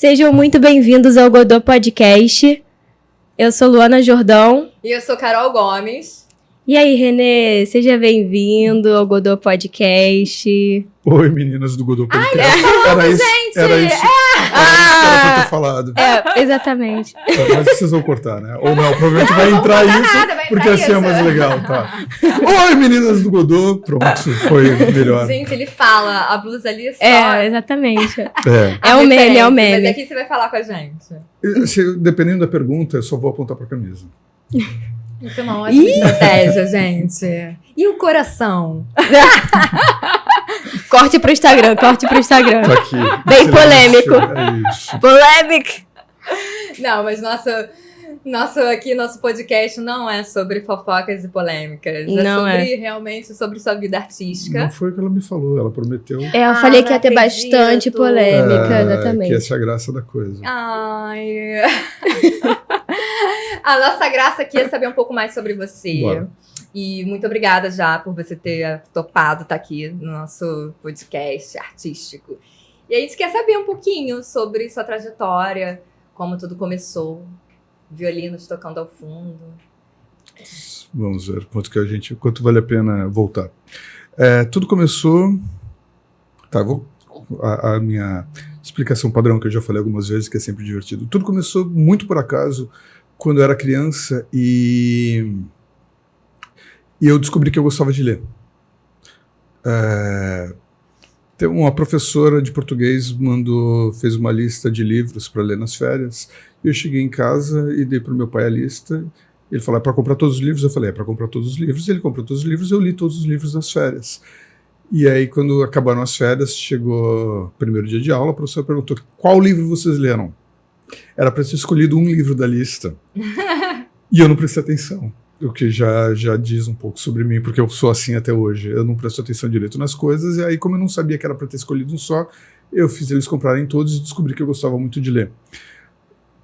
Sejam muito bem-vindos ao Godot Podcast. Eu sou Luana Jordão. E eu sou Carol Gomes. E aí, Renê, seja bem-vindo ao Godot Podcast. Oi, meninas do Godot Podcast. Era isso, gente! Era isso que era pra ter falado. Exatamente. Mas vocês vão cortar, né? Ou não, provavelmente vai entrar isso, porque assim é mais legal, tá? Oi, meninas do Godot. Pronto, foi melhor. Gente, ele fala, a blusa ali só... Exatamente. É o meme, é o meme. Mas aqui você vai falar com a gente. Dependendo da pergunta, eu só vou apontar pra camisa. Isso é uma ótima estratégia, gente. E o coração? Corte pro Instagram. Tá aqui. Bem polêmico. É isso. Polêmico. Não, mas nosso podcast não é sobre fofocas e polêmicas. Não realmente sobre sua vida artística. Não foi o que ela me falou, ela prometeu. Eu falei que ia ter não acredito. bastante polêmica, exatamente. Que essa é a graça da coisa. Ai... A nossa graça aqui é saber um pouco mais sobre você. Bora. E muito obrigada já por você ter topado estar aqui no nosso podcast artístico. E a gente quer saber um pouquinho sobre sua trajetória, como tudo começou, violinos tocando ao fundo. Vamos ver quanto vale a pena voltar. Tudo começou... Tá, a minha explicação padrão, que eu já falei algumas vezes, que é sempre divertido. Tudo começou muito por acaso, quando eu era criança e eu descobri que eu gostava de ler. Tem uma professora de português fez uma lista de livros para ler nas férias. Eu cheguei em casa e dei para o meu pai a lista. Ele falou, é para comprar todos os livros? Eu falei, é para comprar todos os livros. Ele comprou todos os livros, eu li todos os livros nas férias. E aí, quando acabaram as férias, chegou o primeiro dia de aula, a professora perguntou, qual livro vocês leram? Era para ter escolhido um livro da lista. E eu não prestei atenção. O que já diz um pouco sobre mim, porque eu sou assim até hoje. Eu não presto atenção direito nas coisas, e aí, como eu não sabia que era para ter escolhido um só, eu fiz eles comprarem todos e descobri que eu gostava muito de ler.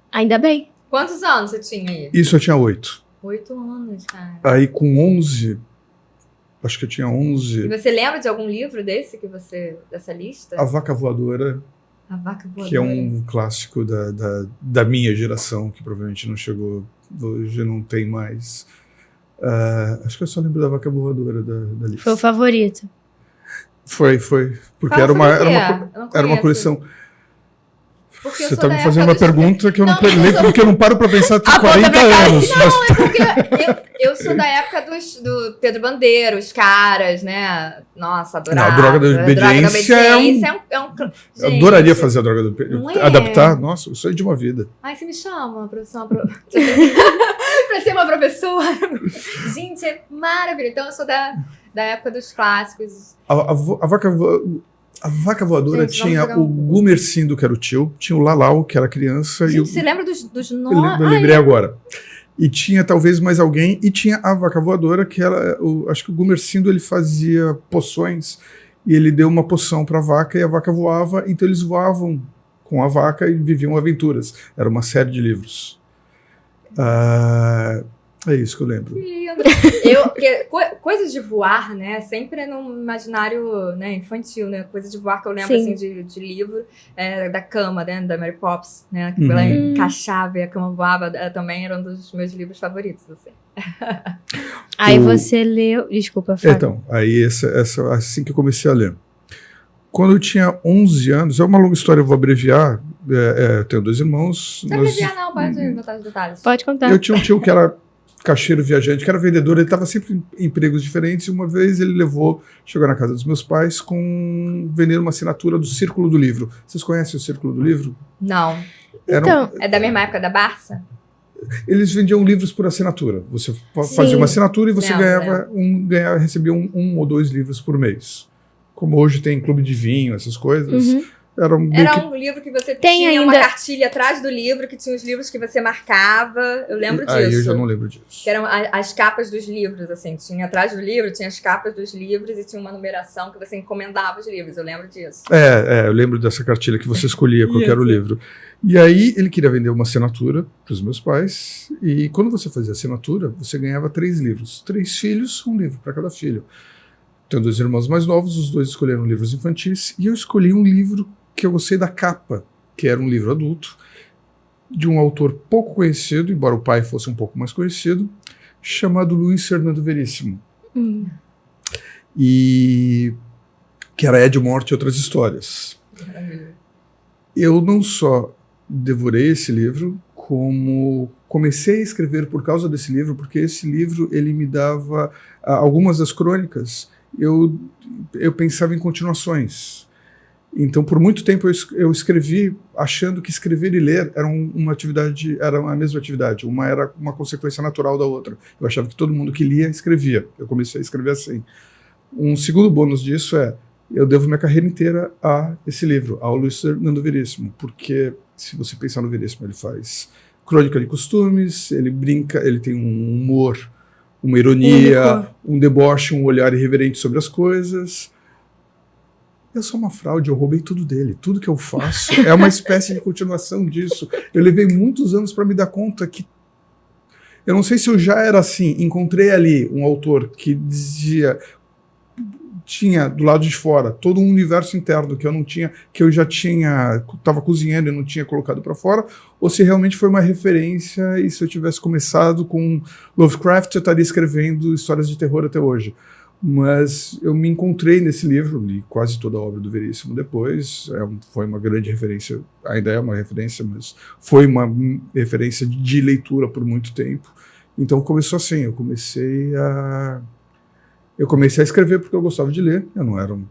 Ainda bem. Quantos anos você tinha aí? Isso eu tinha 8. 8 anos, cara. Aí, com 11... Acho que eu tinha 11... E você lembra de algum livro dessa lista? A Vaca Voadora... A Vaca Voadora. Que é um clássico da minha geração, que provavelmente não chegou, hoje não tem mais. Acho que eu só lembro da Vaca Voadora da lista. Foi o favorito. Foi. Porque era uma coleção. Porque você está me fazendo uma pergunta que eu não perguntei, porque eu não paro para pensar tem 40 cara. anos. Não, é porque eu sou da época do Pedro Bandeira, os caras, né? Nossa, adorava. A Droga da Obediência é um... Gente, eu adoraria fazer a Droga da Obediência. É? Adaptar, nossa, o sonho de uma vida. Ai, você me chama pra ser uma professora. Gente, é maravilhoso. Então eu sou da época dos clássicos. A Vaca Voadora, gente, tinha o Gumercindo, que era o tio, tinha o Lalau, que era criança. Gente, você lembra dos nomes? Eu lembrei agora. E tinha talvez mais alguém, e tinha a Vaca Voadora, que era, acho que o Gumercindo ele fazia poções, e ele deu uma poção para a vaca, e a vaca voava, então eles voavam com a vaca e viviam aventuras. Era uma série de livros. É isso que eu lembro. Que lindo. Coisas de voar, né? Sempre no imaginário, né, infantil, né? Coisa de voar que eu lembro assim, de livro, da cama, né? Da Mary Poppins, né? Que ela encaixava e a cama voava. Também era um dos meus livros favoritos, assim. Aí você leu... Desculpa, Fábio. Então, aí assim que eu comecei a ler. Quando eu tinha 11 anos, é uma longa história, eu vou abreviar. Eu tenho 2 irmãos. Não abreviar não, pode botar os detalhes. Pode contar. Eu tinha um tio que era caixeiro viajante, que era vendedor, ele estava sempre em empregos diferentes, e uma vez ele chegou na casa dos meus pais vendendo uma assinatura do Círculo do Livro. Vocês conhecem o Círculo do Livro? Não. É da mesma época da Barça? Eles vendiam livros por assinatura. Você fazia uma assinatura e você recebia um ou 2 livros por mês. Como hoje tem clube de vinho, essas coisas. Era um livro que você tinha uma cartilha atrás do livro, que tinha os livros que você marcava. Eu lembro disso. Eu já não lembro disso. Que eram as capas dos livros, assim. Tinha atrás do livro, tinha as capas dos livros e tinha uma numeração que você encomendava os livros. Eu lembro disso. Eu lembro dessa cartilha que você escolhia qual era o livro. E aí ele queria vender uma assinatura para os meus pais. E quando você fazia assinatura, você ganhava 3 livros. 3 filhos, um livro para cada filho. Tenho 2 irmãos mais novos, os 2 escolheram livros infantis. E eu escolhi um livro que eu gostei da capa. que era um livro adulto, de um autor pouco conhecido, embora o pai fosse um pouco mais conhecido, chamado Luiz Fernando Veríssimo. E que era Ed Morte e Outras Histórias. Eu não só devorei esse livro, como comecei a escrever por causa desse livro, porque esse livro ele me dava algumas das crônicas. Eu pensava em continuações. Então, por muito tempo eu escrevi achando que escrever e ler eram uma atividade, era a mesma atividade. Uma era uma consequência natural da outra. Eu achava que todo mundo que lia escrevia. Eu comecei a escrever assim. Um segundo bônus disso é eu devo minha carreira inteira a esse livro, ao Luiz Fernando Veríssimo, porque se você pensar no Veríssimo, ele faz crônica de costumes, ele brinca, ele tem um humor, uma ironia, um deboche, um olhar irreverente sobre as coisas. Eu sou uma fraude, eu roubei tudo dele. Tudo que eu faço é uma espécie de continuação disso. Eu levei muitos anos para me dar conta que eu não sei se eu já era assim. Encontrei ali um autor que tinha do lado de fora todo um universo interno que eu não tinha, que eu já estava cozinhando e não tinha colocado para fora, ou se realmente foi uma referência e se eu tivesse começado com Lovecraft eu estaria escrevendo histórias de terror até hoje. Mas eu me encontrei nesse livro, li quase toda a obra do Veríssimo depois, foi uma grande referência, ainda é uma referência, mas foi uma referência de leitura por muito tempo. Então começou assim, eu comecei a escrever porque eu gostava de ler. Eu não era um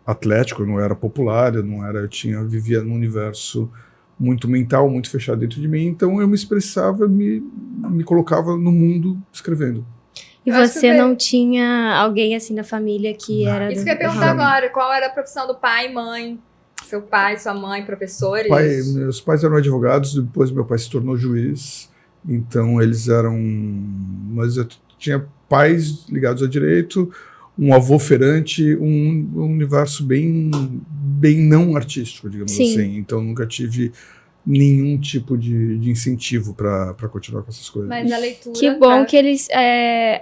atlético, eu não era popular, eu vivia num universo muito mental, muito fechado dentro de mim, então eu me expressava, me colocava no mundo escrevendo. E você não tinha alguém assim na família que era... Isso que eu ia perguntar agora, qual era a profissão do pai e mãe? Seu pai, sua mãe, professores? Meus pais eram advogados, depois meu pai se tornou juiz, então eles eram... Mas eu tinha pais ligados a direito, um avô feirante, um universo bem não artístico, digamos assim. Então nunca tive nenhum tipo de incentivo para continuar com essas coisas. Mas a leitura... Que bom que eles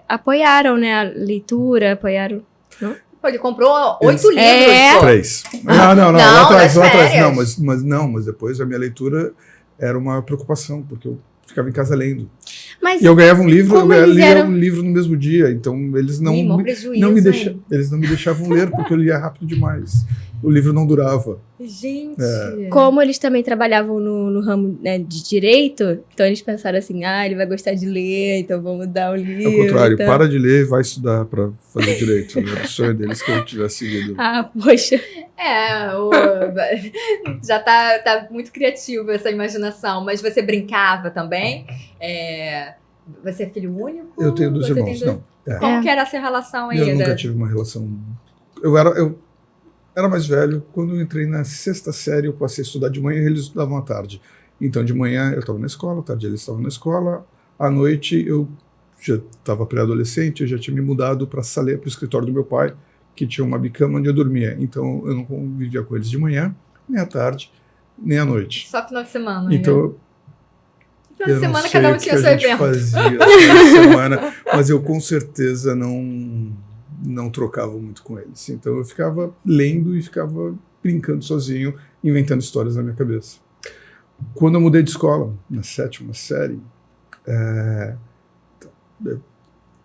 apoiaram, né, a leitura, apoiaram... Não? Pô, ele comprou 8 livros. 3. Não, lá atrás. Mas depois a minha leitura era uma preocupação, porque eu ficava em casa lendo. Mas e eu ganhava um livro, lia um livro no mesmo dia, então eles não me deixavam ler, porque eu lia rápido demais. O livro não durava. Gente! Como eles também trabalhavam no ramo, né, de direito, então eles pensaram assim, ele vai gostar de ler, então vamos dar um livro. Ao contrário, para de ler e vai estudar para fazer direito. Era o sonho deles que eu tivesse seguido. Poxa. Já tá muito criativo essa imaginação, mas você brincava também? Você é filho único? Eu tenho 2 irmãos, não. Como que era essa relação aí? Eu nunca tive uma relação... Eu era mais velho. Quando eu entrei na 6ª série, eu passei a estudar de manhã e eles estudavam à tarde. Então, de manhã eu estava na escola, à tarde eles estavam na escola. À noite eu já estava pré-adolescente, eu já tinha me mudado para o escritório do meu pai, que tinha uma bicama onde eu dormia. Então, eu não convivia com eles de manhã, nem à tarde, nem à noite. Só final de semana. Então... Final de semana cada um tinha seu evento. Fazia de semana, mas eu com certeza não trocava muito com eles. Então eu ficava lendo e ficava brincando sozinho, inventando histórias na minha cabeça. Quando eu mudei de escola, na 7ª série,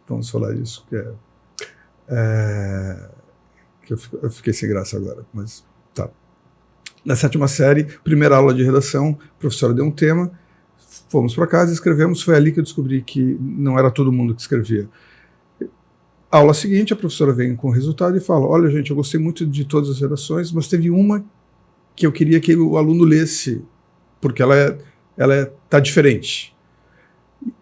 vamos falar isso, que eu fiquei sem graça agora, mas tá. Na 7ª série, primeira aula de redação, a professora deu um tema, fomos para casa, escrevemos, foi ali que eu descobri que não era todo mundo que escrevia. Aula seguinte, a professora vem com o resultado e fala, olha gente, eu gostei muito de todas as redações, mas teve uma que eu queria que o aluno lesse, porque ela tá diferente.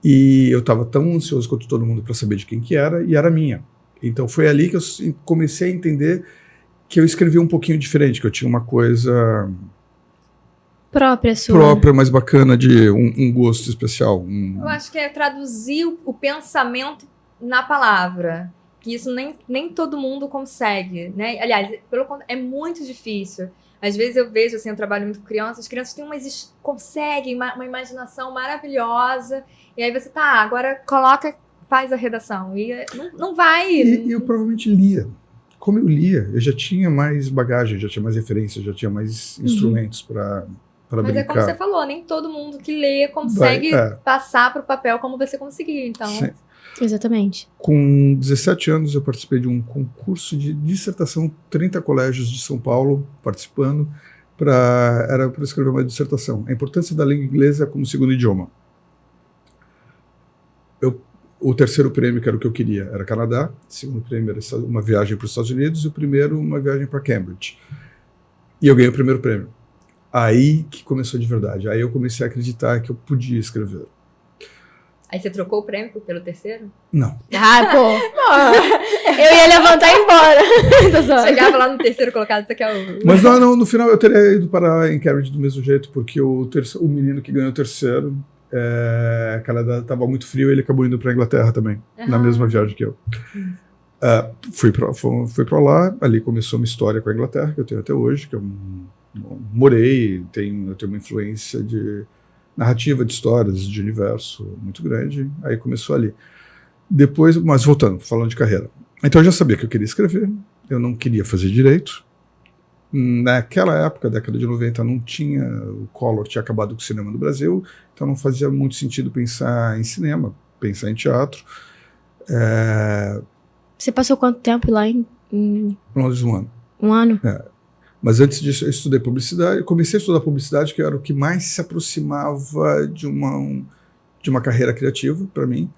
E eu estava tão ansioso quanto todo mundo para saber de quem que era, e era minha. Então foi ali que eu comecei a entender que eu escrevia um pouquinho diferente, que eu tinha uma coisa... própria, mais bacana, de um gosto especial. Eu acho que é traduzir o pensamento na palavra, que isso nem todo mundo consegue, né? Aliás, é muito difícil. Às vezes eu vejo, assim, eu trabalho muito com crianças, as crianças conseguem uma imaginação maravilhosa, e aí você agora faz a redação, e não vai. E eu provavelmente lia como eu lia, eu já tinha mais bagagem, já tinha mais referências, já tinha mais instrumentos para Mas brincar. é como você falou, nem todo mundo que lê consegue passar para o papel como você conseguiu, então... Sim. Exatamente. Com 17 anos eu participei de um concurso de dissertação, 30 colégios de São Paulo participando, era para escrever uma dissertação. A importância da língua inglesa como segundo idioma. O terceiro prêmio, que era o que eu queria, era Canadá. O segundo prêmio era uma viagem para os Estados Unidos. E o primeiro, uma viagem para Cambridge. E eu ganhei o primeiro prêmio. Aí que começou de verdade. Aí eu comecei a acreditar que eu podia escrever. Aí você trocou o prêmio pelo terceiro? Não. Eu ia levantar e ir embora. Chegava lá no terceiro colocado, você quer o... Mas não, no final eu teria ido parar em Cambridge do mesmo jeito, porque o menino que ganhou o terceiro, Canadá estava muito frio, ele acabou indo para a Inglaterra também, na mesma viagem que eu. Fui para lá, ali começou uma história com a Inglaterra, que eu tenho até hoje, que eu morei, eu tenho uma influência de narrativa, de histórias, de universo muito grande, aí começou ali. Depois, mas voltando, falando de carreira. Então eu já sabia que eu queria escrever, eu não queria fazer direito. Naquela época, década de 90, não tinha, o Collor tinha acabado com o cinema no Brasil, então não fazia muito sentido pensar em cinema, pensar em teatro. Você passou quanto tempo lá em Londres, um ano. Um ano? Mas antes disso eu estudei publicidade, eu comecei a estudar publicidade, que era o que mais se aproximava de uma carreira criativa para mim.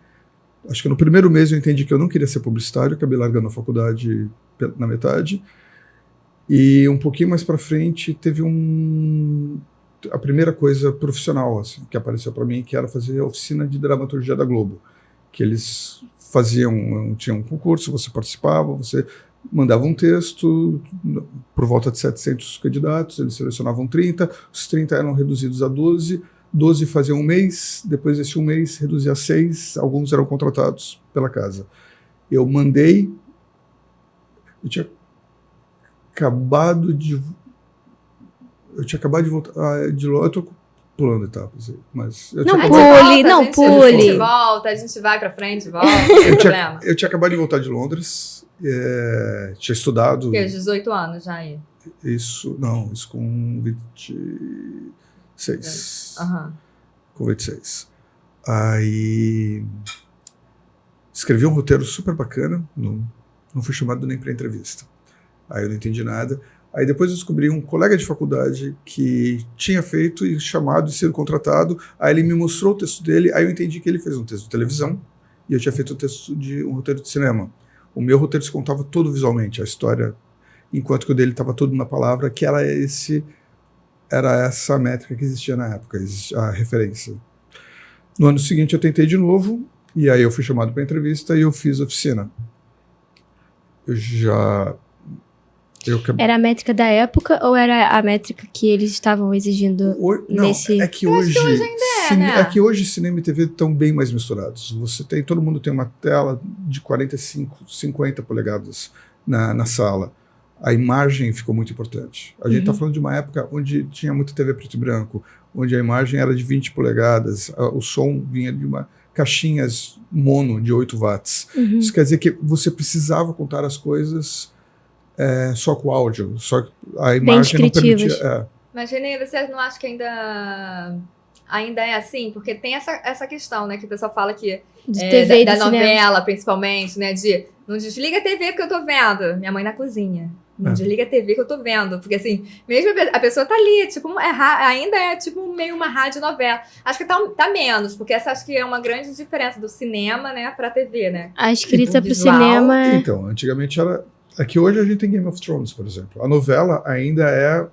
Acho que no primeiro mês eu entendi que eu não queria ser publicitário, acabei largando a faculdade na metade. E um pouquinho mais para frente teve a primeira coisa profissional assim, que apareceu para mim, que era fazer a oficina de dramaturgia da Globo, que eles tinha um concurso, você participava, você mandava um texto, por volta de 700 candidatos, eles selecionavam 30, os 30 eram reduzidos a 12, 12 faziam um mês, depois desse um mês reduzia a 6, alguns eram contratados pela casa. Eu tinha acabado de voltar de lá, eu tô pulando etapas, mas... Não A pule. gente volta, a gente vai pra frente, volta, não tem problema. Eu tinha acabado de voltar de Londres, tinha estudado... Porque 18 anos já aí. Isso com 26. Com 26. Aí escrevi um roteiro super bacana, não fui chamado nem para entrevista. Aí eu não entendi nada. Aí depois eu descobri um colega de faculdade que tinha feito e chamado e sido contratado. Aí ele me mostrou o texto dele, aí eu entendi que ele fez um texto de televisão e eu tinha feito um roteiro de cinema. O meu roteiro se contava todo visualmente, a história, enquanto que o dele estava todo na palavra, que era essa métrica que existia na época, a referência. No ano seguinte eu tentei de novo, e aí eu fui chamado para entrevista e eu fiz oficina. Era a métrica da época ou era a métrica que eles estavam exigindo nesse... É que hoje cinema e TV estão bem mais misturados. Todo mundo tem uma tela de 45, 50 polegadas na sala. A imagem ficou muito importante. A gente está falando de uma época onde tinha muita TV preto e branco, onde a imagem era de 20 polegadas, o som vinha de caixinhas mono de 8 watts. Isso quer dizer que você precisava contar as coisas só com áudio, só a imagem não permitia. Mas, Renê, você não acha que ainda é assim? Porque tem essa questão, né, que o pessoal fala que de TV, da de novela, cinema. principalmente, né, de não desliga a TV que eu tô vendo. Minha mãe na cozinha. Não desliga a TV que eu tô vendo. Porque, assim, mesmo a pessoa tá ali, tipo, ainda é tipo meio uma rádio novela. Acho que tá menos, porque essa acho que é uma grande diferença do cinema, né, pra TV, né? A escrita pro visual. cinema Então, antigamente era... Aqui hoje a gente tem Game of Thrones, por exemplo. A novela ainda é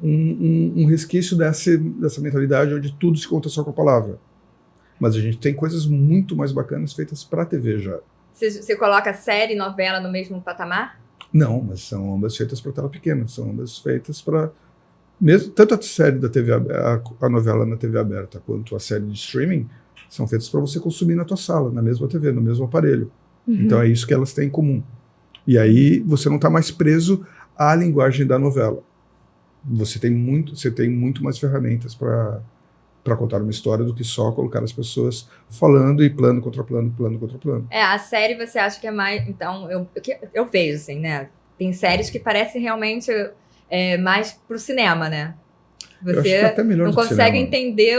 um resquício dessa mentalidade onde tudo se conta só com a palavra. Mas a gente tem coisas muito mais bacanas feitas pra TV já. Você coloca série e novela no mesmo patamar? Não, mas são ambas feitas para tela pequena, são ambas feitas para... Tanto a série da TV, a novela na TV aberta, quanto a série de streaming, são feitas para você consumir na tua sala, na mesma TV, no mesmo aparelho. Então é isso que elas têm em comum. E aí você não está mais preso à linguagem da novela. Você tem muito mais ferramentas para contar uma história do que só colocar as pessoas falando e plano contra plano, plano contra plano. A série você acha que é mais... Então, eu vejo assim, né? Tem séries que parecem realmente mais pro cinema, né? Eu acho que é até melhor não do que consegue cinema. entender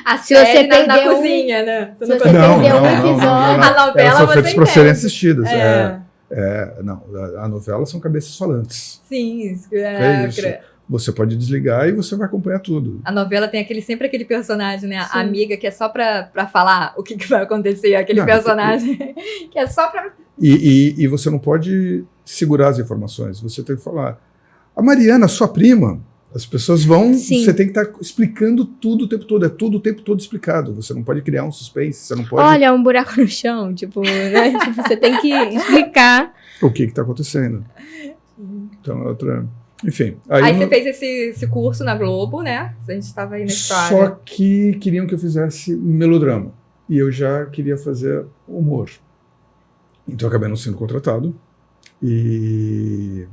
a Se série você na perdeu cozinha, né? se você consegue- perdeu um episódio. A novela Elas são você feitas para serem entende. assistidas. É. Não, a novela são cabeças falantes. Sim, isso. É isso. Você pode desligar e você vai acompanhar tudo. A novela tem sempre aquele personagem, né? Sim. A amiga que é só pra falar o que vai acontecer, aquele Não, personagem que é só pra... E você não pode segurar as informações. Você tem que falar. A Mariana, sua prima, as pessoas vão. Sim. Você tem que estar explicando tudo o tempo todo. É tudo o tempo todo explicado. Você não pode criar um suspense. Você não pode. Olha, um buraco no chão, tipo, né? Tipo, você tem que explicar. O que está acontecendo. Então, é outra. Enfim. Aí você fez esse curso na Globo, né? A gente estava aí na história. Só que queriam que eu fizesse melodrama. E eu já queria fazer humor. Então eu acabei não sendo contratado. E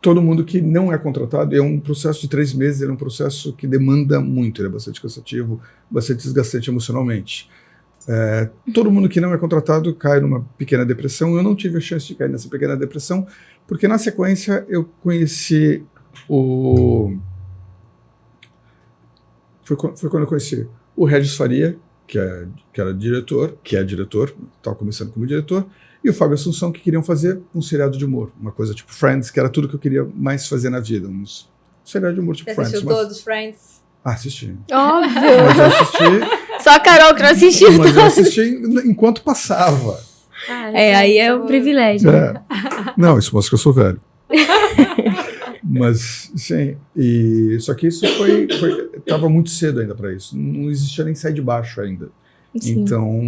todo mundo que não é contratado, é um processo de 3 meses, é um processo que demanda muito, ele é bastante cansativo, bastante desgastante emocionalmente. Todo mundo que não é contratado cai numa pequena depressão. Eu não tive a chance de cair nessa pequena depressão, porque na sequência eu conheci Foi quando eu conheci o Regis Faria, que era diretor, estava começando como diretor, e o Fábio Assunção, que queriam fazer um seriado de humor, uma coisa tipo Friends, que era tudo que eu queria mais fazer na vida, um seriado de humor tipo Você Friends. assistiu todos os Friends? Assisti. Óbvio. Mas eu assisti, Só a Carol que não assistiu. mas eu assisti enquanto passava. Aí é um privilégio. Não, isso mostra que eu sou velho. Mas, sim, só que isso estava muito cedo ainda para isso. Não existia nem Sai de Baixo ainda. Sim. Então,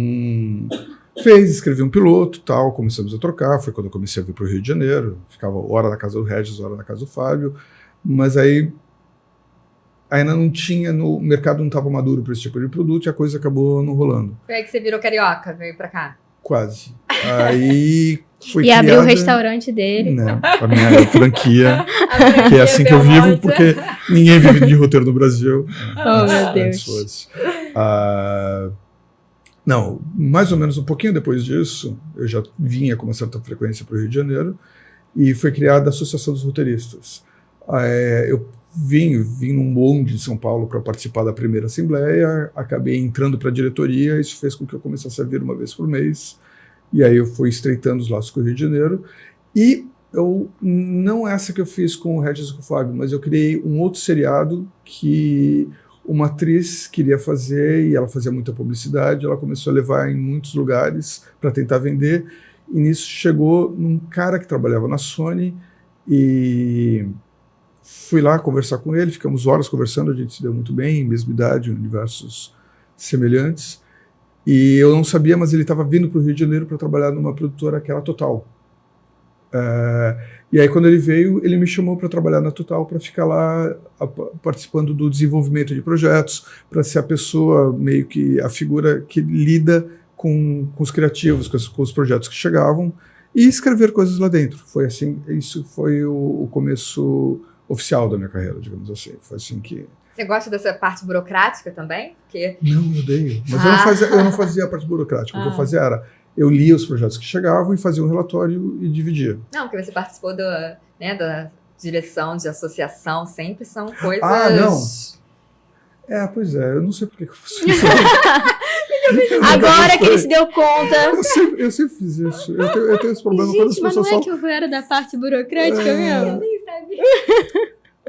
escrevi um piloto, tal, começamos a trocar. Foi quando eu comecei a vir para o Rio de Janeiro. Ficava hora na casa do Regis, hora na casa do Fábio. Mas aí ainda não tinha, o mercado não estava maduro para esse tipo de produto e a coisa acabou não rolando. Foi aí que você virou carioca, veio pra cá? Quase. Aí foi E abriu o restaurante dele. Não, a minha franquia, que é assim que eu vivo, porque ninguém vive de roteiro no Brasil. Oh, meu Deus. Não, mais ou menos um pouquinho depois disso, eu já vinha com uma certa frequência para o Rio de Janeiro e foi criada a Associação dos Roteiristas. Eu vim num bonde de São Paulo para participar da primeira assembleia, acabei entrando para a diretoria, isso fez com que eu começasse a vir uma vez por mês, e aí eu fui estreitando os laços com o Rio de Janeiro, e não essa que eu fiz com o Regis e com o Fábio, mas eu criei um outro seriado que uma atriz queria fazer, e ela fazia muita publicidade, ela começou a levar em muitos lugares para tentar vender, e nisso chegou num cara que trabalhava na Sony, e fui lá conversar com ele, ficamos horas conversando, a gente se deu muito bem, mesma idade, universos semelhantes, e eu não sabia, mas ele estava vindo para o Rio de Janeiro para trabalhar numa produtora que era Total. E aí quando ele veio, ele me chamou para trabalhar na Total, para ficar lá participando do desenvolvimento de projetos, para ser a pessoa, meio que a figura que lida com os criativos, com os projetos que chegavam, e escrever coisas lá dentro. Foi assim, isso foi o começo oficial da minha carreira, digamos assim. Foi assim que... Você gosta dessa parte burocrática também? Não, eu odeio. Mas eu não fazia a parte burocrática. O que eu fazia era, eu lia os projetos que chegavam e fazia um relatório e dividia. Não, porque você participou da direção de associação, sempre são coisas... não. Pois é, eu não sei por que eu faço isso. Agora que ele se deu conta. Eu sempre fiz isso. Eu tenho esse problema quando as Gente, mas pessoas não é que eu era da parte burocrática mesmo? Eu nem sabia.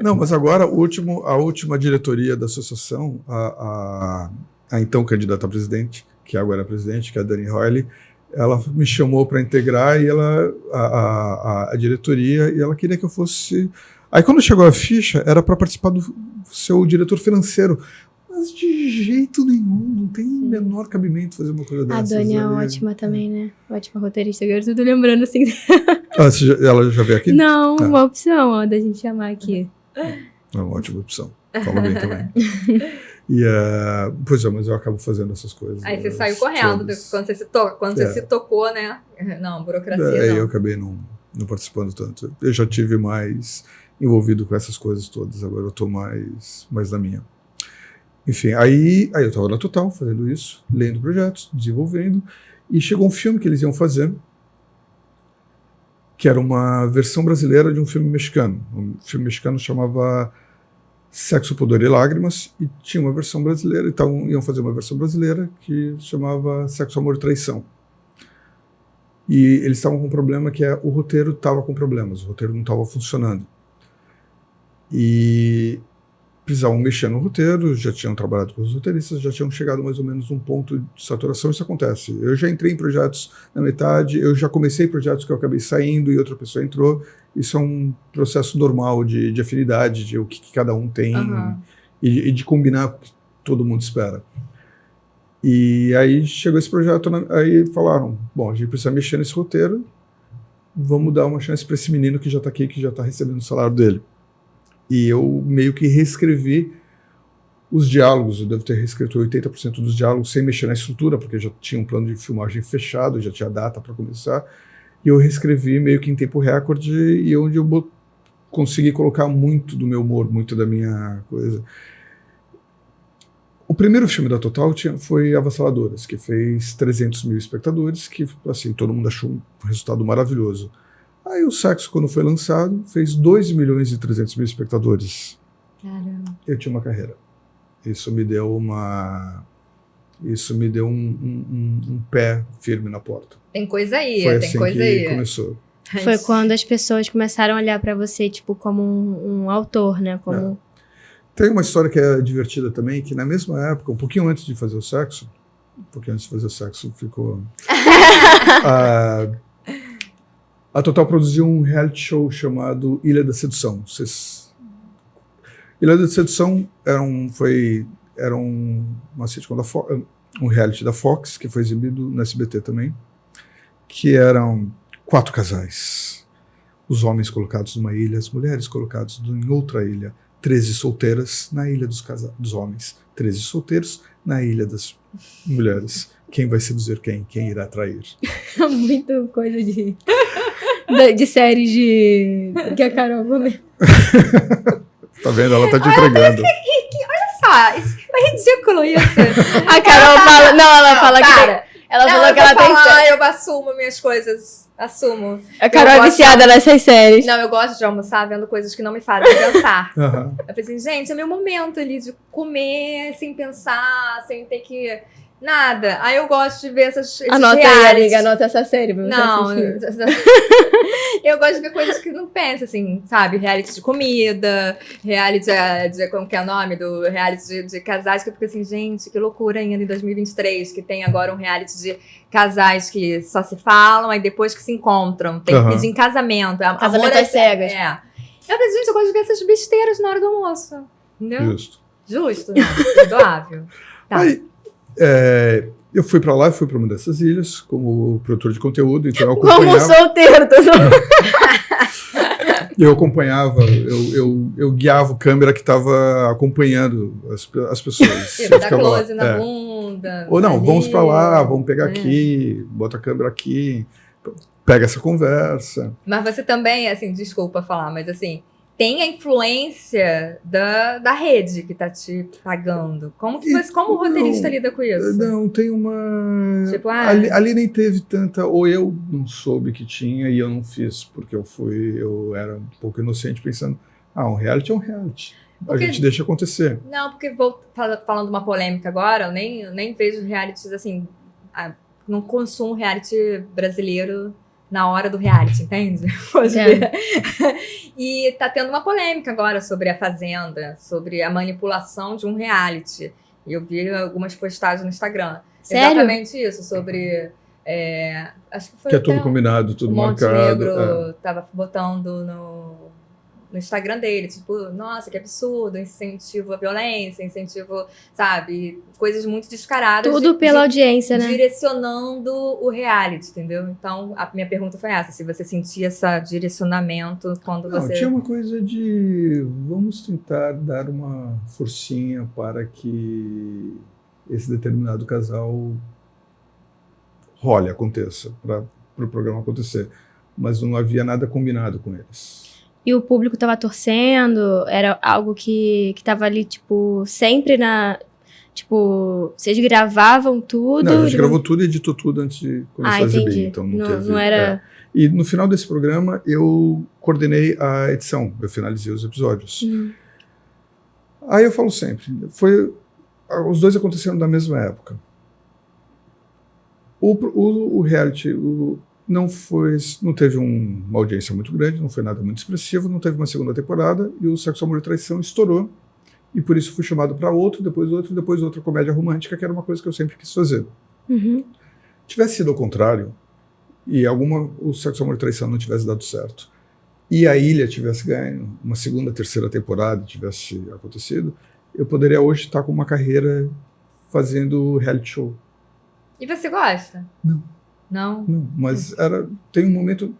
Não, mas agora a última diretoria da associação, a então candidata a presidente, que agora é presidente, que é a Dani Royle, ela me chamou para integrar e a diretoria, e ela queria que eu fosse... Aí quando chegou a ficha, era para participar do seu diretor financeiro. Mas de jeito nenhum, não tem o menor cabimento fazer uma coisa dessas. A Dani é ótima também, né? Ótima roteirista. Agora eu tô lembrando assim. Ela já veio aqui? Não, uma opção ó, da gente chamar aqui. É uma ótima opção. Fala bem também. Pois é, mas eu acabo fazendo essas coisas. Aí você saiu correndo quando você se tocou, né? Não, burocracia não. Eu acabei não participando tanto. Eu já tive mais envolvido com essas coisas todas, agora eu tô mais na minha. Enfim, aí eu estava na Total fazendo isso, lendo projetos, desenvolvendo, e chegou um filme que eles iam fazer, que era uma versão brasileira de um filme mexicano. Um filme mexicano chamava Sexo, Pudor e Lágrimas, e tinha uma versão brasileira, então iam fazer uma versão brasileira que chamava Sexo, Amor e Traição. E eles estavam com um problema que o roteiro estava com problemas, o roteiro não estava funcionando. E precisavam mexer no roteiro, já tinham trabalhado com os roteiristas, já tinham chegado mais ou menos num ponto de saturação. Isso acontece. Eu já entrei em projetos na metade, eu já comecei projetos que eu acabei saindo e outra pessoa entrou. Isso é um processo normal de afinidade, de o que cada um tem e de combinar com o que todo mundo espera. E aí chegou esse projeto, aí falaram, bom, a gente precisa mexer nesse roteiro, vamos dar uma chance para esse menino que já está aqui, que já está recebendo o salário dele. E eu meio que reescrevi os diálogos, eu devo ter reescrito 80% dos diálogos sem mexer na estrutura, porque já tinha um plano de filmagem fechado, já tinha data para começar, e eu reescrevi meio que em tempo recorde, e onde eu consegui colocar muito do meu humor, muito da minha coisa. O primeiro filme da Total foi Avassaladoras, que fez 300 mil espectadores, que assim, todo mundo achou um resultado maravilhoso. Aí o Sexo, quando foi lançado, fez 2 milhões e 300 mil espectadores. Caramba. Eu tinha uma carreira. Isso me deu um pé firme na porta. Tem coisa aí, foi tem assim coisa que aí. Começou. Foi quando as pessoas começaram a olhar pra você, tipo, como um autor, né? Como... Tem uma história que é divertida também, que na mesma época, um pouquinho antes de fazer o Sexo, ficou... A Total produziu um reality show chamado Ilha da Sedução. Ilha da Sedução era uma sitcom um reality da Fox, que foi exibido no SBT também, que eram 4 casais. Os homens colocados numa ilha, as mulheres colocadas em outra ilha. 13 solteiras na ilha dos homens. 13 solteiros na ilha das mulheres. Quem vai seduzir quem? Quem irá trair? Muito coisa de séries que a Carol comeu. Tá vendo? Ela tá te entregando. Olha só, isso foi ridículo isso. A Carol fala... Não, ela fala que... Ela falou que ela tem... Eu assumo minhas coisas. Assumo. A Carol é viciada nessas séries. Não, eu gosto de almoçar vendo coisas que não me fazem pensar. Uhum. Eu falei assim, gente, é meu momento ali de comer sem pensar, sem ter que... Nada. Aí eu gosto de ver esses anota realities. aí, amiga, anota essa série pra você assistir. Eu gosto de ver coisas que não pensam, assim, sabe? Reality de comida, reality como que é o nome? Do reality de casais, que eu fico assim, gente, que loucura ainda em 2023, que tem agora um reality de casais que só se falam, aí depois que se encontram, tem que pedir em casamento. Casamento às cegas. É. Eu falei, gente, eu gosto de ver essas besteiras na hora do almoço. Entendeu? Justo, né? Perdoável. Tá. Aí, eu fui pra lá, fui pra uma dessas ilhas como produtor de conteúdo, então eu acompanhava... Como solteiro, Eu acompanhava, eu guiava o câmera que estava acompanhando as pessoas. Dá close na bunda. Ou não, ali, vamos pra lá, vamos pegar aqui, bota a câmera aqui, pega essa conversa. Mas você também, assim, desculpa falar, mas assim, tem a influência da rede que tá te pagando. Como o roteirista lida com isso? Não, tem uma... Tipo, ali nem teve tanta... Ou eu não soube que tinha e eu não fiz, porque eu era um pouco inocente pensando, um reality é um reality. A gente deixa acontecer. Não, porque falando uma polêmica agora, eu nem vejo realities assim, não consumo reality brasileiro na hora do reality, entende? E tá tendo uma polêmica agora sobre a Fazenda, sobre a manipulação de um reality. E eu vi algumas postagens no Instagram. Sério? Exatamente isso, sobre... acho que foi que é tudo combinado, tudo marcado. Montenegro tava botando no Instagram dele, tipo, nossa, que absurdo, incentivo à violência, incentivo, sabe, coisas muito descaradas. Tudo pela audiência, né? Direcionando o reality, entendeu? Então, a minha pergunta foi essa, se você sentia esse direcionamento quando você... Tinha uma coisa de, vamos tentar dar uma forcinha para que esse determinado casal aconteça, para o programa acontecer. Mas não havia nada combinado com eles. E o público tava torcendo? Era algo que tava ali, tipo, sempre Tipo, vocês gravavam tudo? Não, a gente gravou tudo e editou tudo antes de começar a exibir. Entendi. Então Não era... E no final desse programa, eu coordenei a edição. Eu finalizei os episódios. Aí eu falo sempre, os dois aconteceram na mesma época. O reality não teve uma audiência muito grande, não foi nada muito expressivo, não teve uma segunda temporada, e o Sexo, Amor e Traição estourou, e por isso fui chamado para outro, depois outra comédia romântica, que era uma coisa que eu sempre quis fazer. Tivesse sido ao contrário, e o Sexo, Amor e Traição não tivesse dado certo, e a Ilha tivesse ganho uma segunda, terceira temporada, tivesse acontecido, eu poderia hoje estar com uma carreira fazendo reality show. E você gosta? Não. Não? Não, mas tem um momento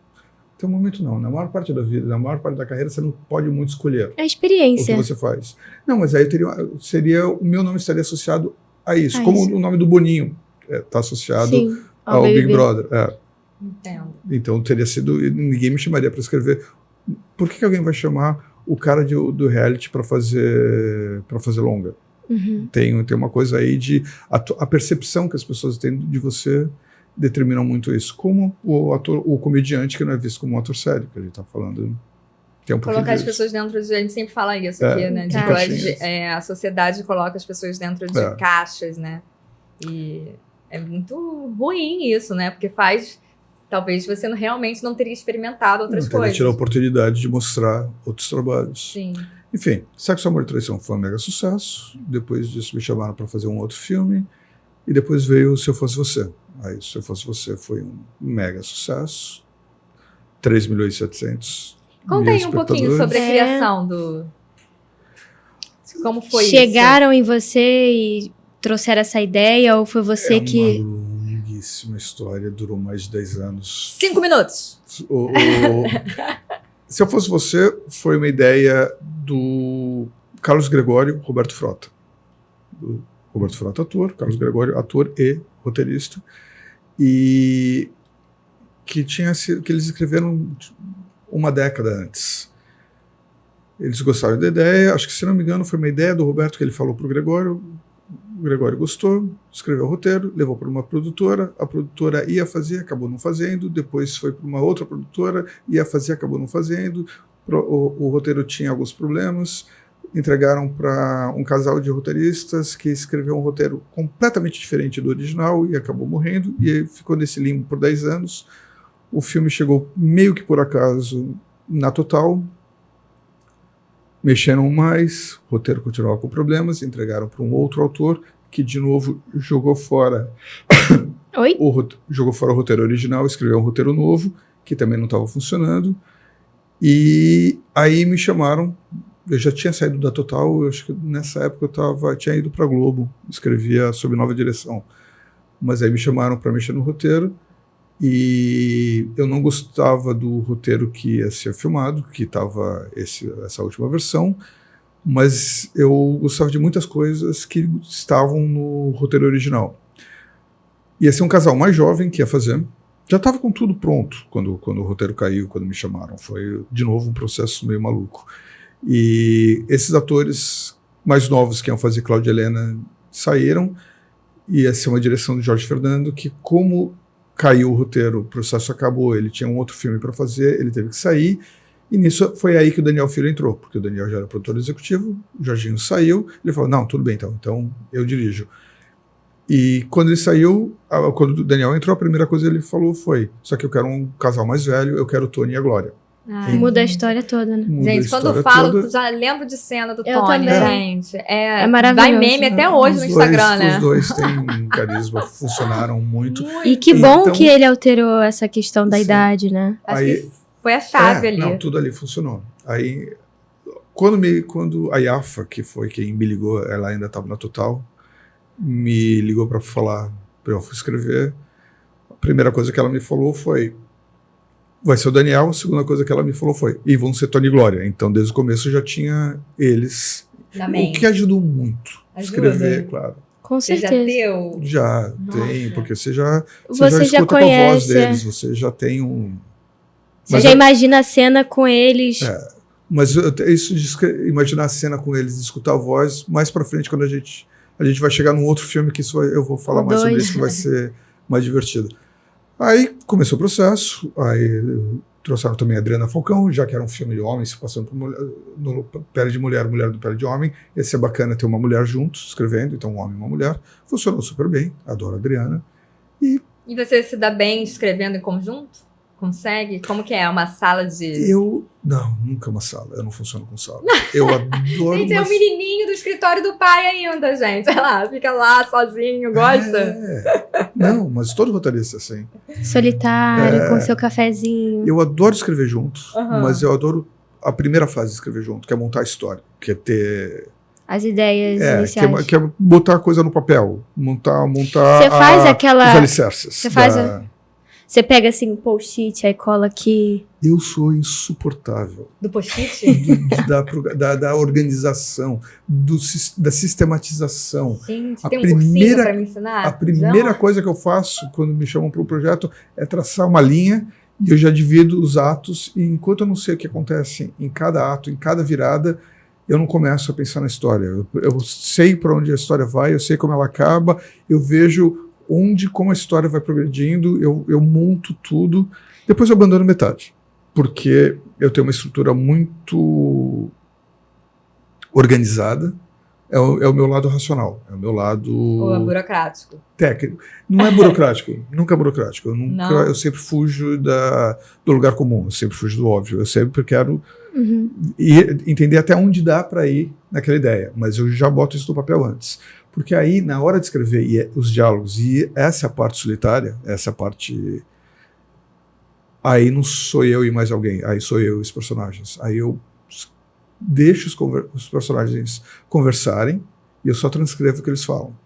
não, na maior parte da vida, na maior parte da carreira, você não pode muito escolher a experiência. o que você faz. Não, mas aí o meu nome estaria associado a isso, como o nome do Boninho está associado ao Big Brother. Entendo. Então ninguém me chamaria para escrever. Por que alguém vai chamar o cara do reality para fazer longa? Tem uma coisa aí a percepção que as pessoas têm de você determinam muito isso. Como o comediante que não é visto como um ator sério, que a gente está falando. Colocar as pessoas dentro de... A gente sempre fala isso aqui, né? A sociedade coloca as pessoas dentro de caixas, né? E é muito ruim isso, né? Porque talvez você realmente não teria experimentado outras coisas. Tirar a oportunidade de mostrar outros trabalhos. Sim. Enfim, Sexo, Amor e Traição foi um mega sucesso. Depois disso me chamaram para fazer um outro filme. E depois veio Se Eu Fosse Você. Aí Se Eu Fosse Você foi um mega sucesso. 3.700.000 Conta aí um pouquinho sobre a criação Como foi Chegaram em você e trouxeram essa ideia, ou foi você que... uma longuíssima história, durou mais de 10 anos. 5 minutos! Se Eu Fosse Você foi uma ideia do Carlos Gregório, Roberto Frota. Roberto Frota, ator, Carlos Gregório, ator e roteirista. E que eles escreveram uma década antes. Eles gostaram da ideia, acho que, se não me engano, foi uma ideia do Roberto que ele falou para o Gregório gostou, escreveu o roteiro, levou para uma produtora, a produtora ia fazer, acabou não fazendo, depois foi para uma outra produtora, ia fazer, acabou não fazendo, o roteiro tinha alguns problemas, entregaram para um casal de roteiristas que escreveu um roteiro completamente diferente do original e acabou morrendo, e aí ficou nesse limbo por 10 anos. O filme chegou meio que por acaso na Total, mexeram mais, o roteiro continuava com problemas, entregaram para um outro autor que, de novo, jogou fora jogou fora o roteiro original, escreveu um roteiro novo, que também não estava funcionando, e aí me chamaram. Eu já tinha saído da Total, eu acho que nessa época eu tinha ido para a Globo, escrevia sob nova direção, mas aí me chamaram para mexer no roteiro, e eu não gostava do roteiro que ia ser filmado, que estava essa última versão, mas eu gostava de muitas coisas que estavam no roteiro original. Ia ser um casal mais jovem que ia fazer, já estava com tudo pronto quando o roteiro caiu, quando me chamaram. Foi, de novo, um processo meio maluco. E esses atores mais novos que iam fazer Cláudia Helena saíram, e ia ser uma direção do Jorge Fernando, que, como caiu o roteiro, o processo acabou, ele tinha um outro filme para fazer, ele teve que sair, e nisso foi aí que o Daniel Filho entrou, porque o Daniel já era produtor executivo, o Jorginho saiu, ele falou, não, tudo bem então eu dirijo. E quando ele saiu, quando o Daniel entrou, a primeira coisa que ele falou foi, só que eu quero um casal mais velho, eu quero o Tony e a Glória. Muda a história toda, né? Gente, quando eu falo, já lembro de cena do Tony, gente. É maravilhoso. Vai meme até hoje no Instagram, né? Os dois têm carisma, funcionaram muito. E que bom que ele alterou essa questão da idade, né? Acho que foi a chave ali. Não, tudo ali funcionou. Aí, quando a Yafa, que foi quem me ligou, ela ainda estava na Total, me ligou para falar, para eu escrever, a primeira coisa que ela me falou foi, vai ser o Daniel. A segunda coisa que ela me falou foi, e vão ser Tony e Glória. Então, desde o começo, já tinha eles. O que ajudou muito. Escrever, claro. Com certeza. Já tem, porque você já já escuta conhece, com a voz deles, você já tem um... Você já imagina a cena com eles. Mas isso de imaginar a cena com eles, escutar a voz, mais pra frente, quando a a gente vai chegar num outro filme que eu vou falar mais sobre isso, que vai ser mais divertido. Aí começou o processo, aí trouxeram também a Adriana Falcão, já que era um filme de homem, se passando por mulher, no pele de mulher, mulher do pele de homem. Ia ser bacana ter uma mulher junto, escrevendo, então um homem e uma mulher. Funcionou super bem, adoro a Adriana. E você se dá bem escrevendo em conjunto? Consegue? Como que é? Uma sala de... Não, nunca uma sala. Eu não funciono com sala. Eu adoro... Gente, é o menininho do escritório do pai ainda, gente. Olha lá, fica lá sozinho, gosta? Não, mas todo roteirista é assim. Solitário, com seu cafezinho. Eu adoro escrever junto, mas eu adoro a primeira fase de escrever junto, que é montar a história, que é ter... As ideias iniciais. Que é botar a coisa no papel, montar você faz os alicerces. Você pega assim um post-it, aí cola aqui. Eu sou insuportável. Do post-it? Da organização, da sistematização. Gente, tem um cursinho pra me ensinar? A primeira coisa que eu faço quando me chamam para o projeto é traçar uma linha e eu já divido os atos. E enquanto eu não sei o que acontece em cada ato, em cada virada, eu não começo a pensar na história. Eu sei para onde a história vai, eu sei como ela acaba, eu vejo como a história vai progredindo, eu monto tudo, depois eu abandono metade, porque eu tenho uma estrutura muito organizada, é o meu lado racional, é o meu lado... Ou é burocrático? Técnico. Não é burocrático, nunca é burocrático, eu sempre fujo do lugar comum, eu sempre fujo do óbvio, eu sempre quero entender até onde dá para ir naquela ideia, mas eu já boto isso no papel antes. Porque aí, na hora de escrever os diálogos, e essa é a parte solitária, essa parte... Aí não sou eu e mais alguém, aí sou eu e os personagens. Aí eu deixo os personagens conversarem e eu só transcrevo o que eles falam.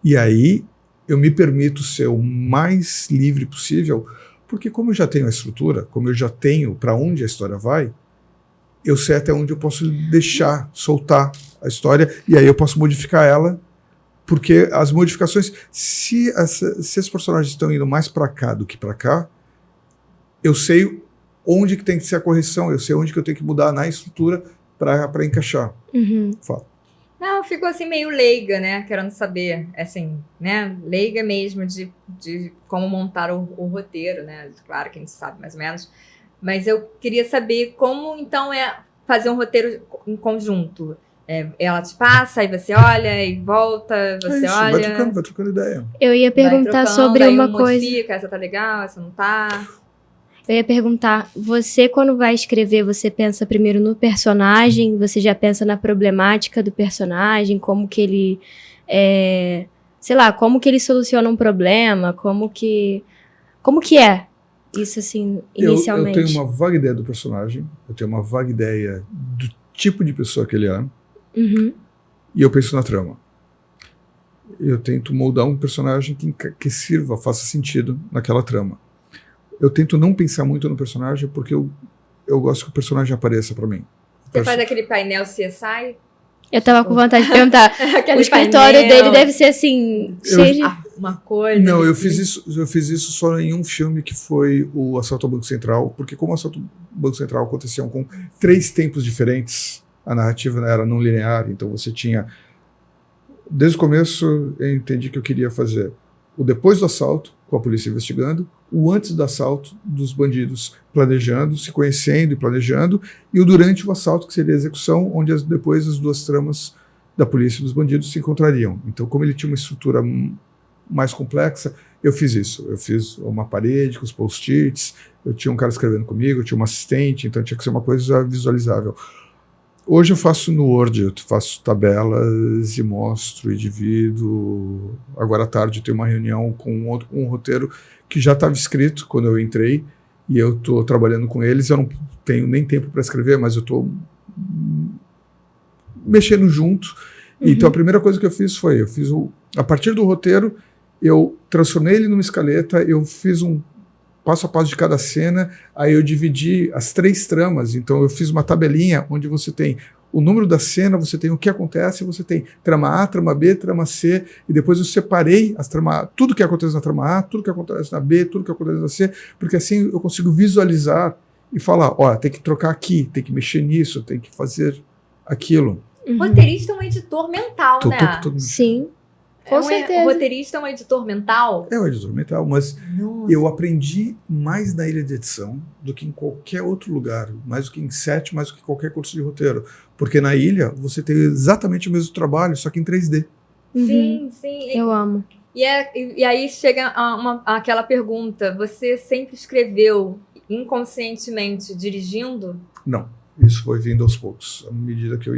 E aí eu me permito ser o mais livre possível, porque como eu já tenho a estrutura, como eu já tenho para onde a história vai, eu sei até onde eu posso deixar, soltar a história, e aí eu posso modificar ela. Porque as modificações, se os personagens estão indo mais para cá do que para cá, eu sei onde que tem que ser a correção, eu sei onde que eu tenho que mudar na estrutura para encaixar. Fala. Não, eu fico assim meio leiga, né? Querendo saber, assim, né? Leiga mesmo de como montar o roteiro, né? Claro que a gente sabe mais ou menos. Mas eu queria saber como, então, é fazer um roteiro em conjunto. Ela te passa, aí você olha e volta, você olha... Vai trocando ideia. Eu ia perguntar sobre uma coisa... Modifica, essa tá legal, essa não tá... Eu ia perguntar, você quando vai escrever, você pensa primeiro no personagem, você já pensa na problemática do personagem, como que ele... sei lá, como que ele soluciona um problema, como que é isso, assim, inicialmente? Eu tenho uma vaga ideia do personagem, eu tenho uma vaga ideia do tipo de pessoa que ele é, e eu penso na trama. Eu tento moldar um personagem que sirva, faça sentido naquela trama. Eu tento não pensar muito no personagem porque eu gosto que o personagem apareça pra mim. Você faz aquele painel CSI? Eu tava com vontade de perguntar. O escritório dele deve ser assim, cheio de... Uma coisa... Não, eu fiz isso só em um filme que foi o Assalto ao Banco Central, porque como o Assalto ao Banco Central acontecia com 3 tempos diferentes, a narrativa era não linear, então você tinha... Desde o começo eu entendi que eu queria fazer o depois do assalto, com a polícia investigando, o antes do assalto, dos bandidos planejando, se conhecendo e planejando, e o durante o assalto, que seria a execução, onde depois as duas tramas da polícia e dos bandidos se encontrariam. Então, como ele tinha uma estrutura mais complexa, eu fiz isso. Eu fiz uma parede com os post-its, eu tinha um cara escrevendo comigo, eu tinha uma assistente, então tinha que ser uma coisa visualizável. Hoje eu faço no Word, eu faço tabelas e mostro e divido. Agora à tarde eu tenho uma reunião com um roteiro que já estava escrito quando eu entrei e eu estou trabalhando com eles. Eu não tenho nem tempo para escrever, mas eu estou mexendo junto. Então a primeira coisa que eu fiz foi, a partir do roteiro, eu transformei ele numa escaleta, eu fiz um passo a passo de cada cena, aí eu dividi as 3 tramas, então eu fiz uma tabelinha onde você tem o número da cena, você tem o que acontece, você tem trama A, trama B, trama C, e depois eu separei tudo que acontece na trama A, tudo que acontece na B, tudo que acontece na C, porque assim eu consigo visualizar e falar, ó, tem que trocar aqui, tem que mexer nisso, tem que fazer aquilo. Roteirista é um editor mental, né? Sim. Com certeza. O roteirista é um editor mental? É um editor mental, mas eu aprendi mais na ilha de edição do que em qualquer outro lugar, mais do que em set, mais do que qualquer curso de roteiro. Porque na ilha você tem exatamente o mesmo trabalho, só que em 3D. Sim, sim. Eu amo. E aí chega aquela pergunta, você sempre escreveu inconscientemente dirigindo? Não, isso foi vindo aos poucos. À medida que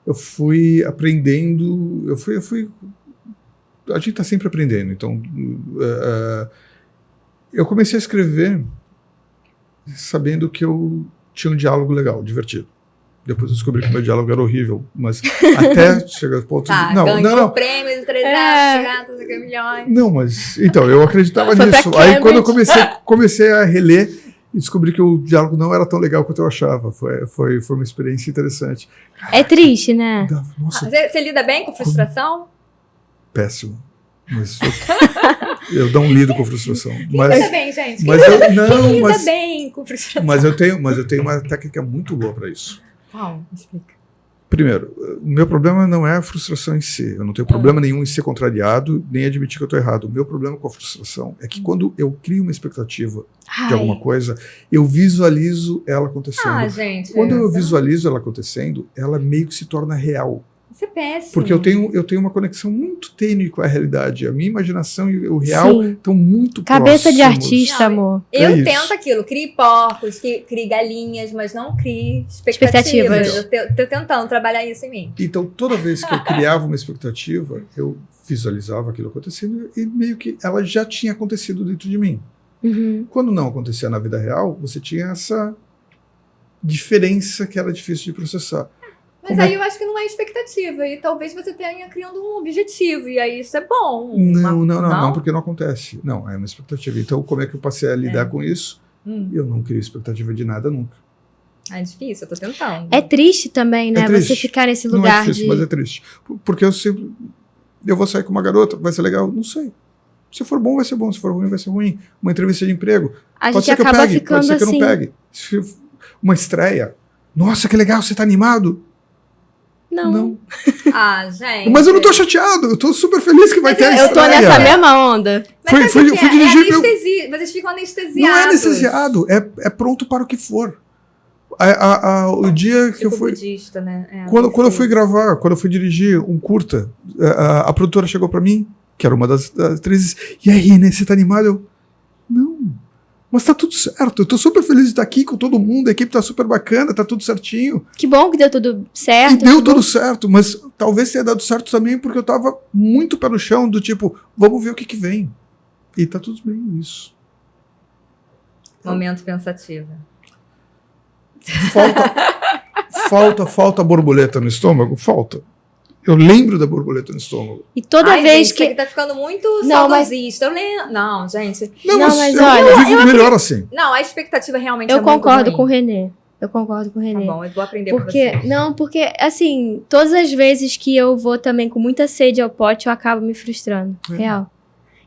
eu fui aprendendo, a gente está sempre aprendendo, então eu comecei a escrever sabendo que eu tinha um diálogo legal, divertido. Depois eu descobri que o meu diálogo era horrível, mas até chegar ao ponto de... Ganhou prêmio de 300 milhões. Não, mas... Então, eu acreditava nisso. Aí quando eu comecei a reler e descobri que o diálogo não era tão legal quanto eu achava. Foi uma experiência interessante. É triste, né? Nossa, você lida bem com frustração? péssimo. Mas eu não lido com frustração. Lida bem, gente. Quem lida bem com frustração? Mas eu tenho uma técnica muito boa para isso. Qual? Explica. Primeiro, o meu problema não é a frustração em si. Eu não tenho problema nenhum em ser contrariado, nem admitir que eu estou errado. O meu problema com a frustração é que quando eu crio uma expectativa de alguma coisa, eu visualizo ela acontecendo. Gente. Quando eu visualizo ela acontecendo, ela meio que se torna real. Isso é péssimo. Porque eu tenho uma conexão muito tênue com a realidade. A minha imaginação e o real estão muito Cabeça próximos. de artista, amor. Eu tento aquilo. Crie porcos, crie galinhas, mas não crie expectativas. Eu tô tentando trabalhar isso em mim. Então, toda vez que eu criava uma expectativa, eu visualizava aquilo acontecendo e meio que ela já tinha acontecido dentro de mim. Uhum. Quando não acontecia na vida real, você tinha essa diferença que era difícil de processar. Mas aí eu acho que não é expectativa. E talvez você tenha criando um objetivo. E aí isso é bom. Não, porque não acontece. Não, é uma expectativa. Então, como é que eu passei a lidar com isso? Eu não crio expectativa de nada nunca. É difícil, eu tô tentando. É triste também, né? Você ficar nesse lugar não é difícil, mas é triste. Porque eu vou sair com uma garota, vai ser legal? Não sei. Se for bom, vai ser bom. Se for ruim, vai ser ruim. Uma entrevista de emprego. Pode ser que eu pegue, pode ser que eu não pegue. Uma estreia. Nossa, que legal, você tá animado? Não. Gente. Mas eu não tô chateado, eu tô super feliz que vai ter a estreia. Eu tô nessa mesma onda. Fui dirigir. Anestesia. Vocês ficam anestesiados. Não é anestesiado, é pronto para o que for. O dia que eu fui. Budista, né? Quando eu fui gravar, quando eu fui dirigir um curta, a produtora chegou pra mim, que era uma das atrizes, e aí, né, você tá animado? Eu, não. Mas tá tudo certo, eu tô super feliz de estar aqui com todo mundo, a equipe tá super bacana, tá tudo certinho. Que bom que deu tudo certo. E deu tudo certo, mas talvez tenha dado certo também porque eu tava muito pé no chão, do tipo, vamos ver o que vem. E tá tudo bem isso. Momento pensativo. Falta borboleta no estômago? Falta. Eu lembro da borboleta no estômago. E toda vez gente, que... Isso aqui tá ficando muito saudosista. Eu lembro... Não, gente. Não, mas olha, eu vivo melhor assim. Não, a expectativa realmente eu concordo com o René. Eu concordo com o René. Tá bom, eu vou aprender com você. Porque, assim, todas as vezes que eu vou também com muita sede ao pote, eu acabo me frustrando. Real.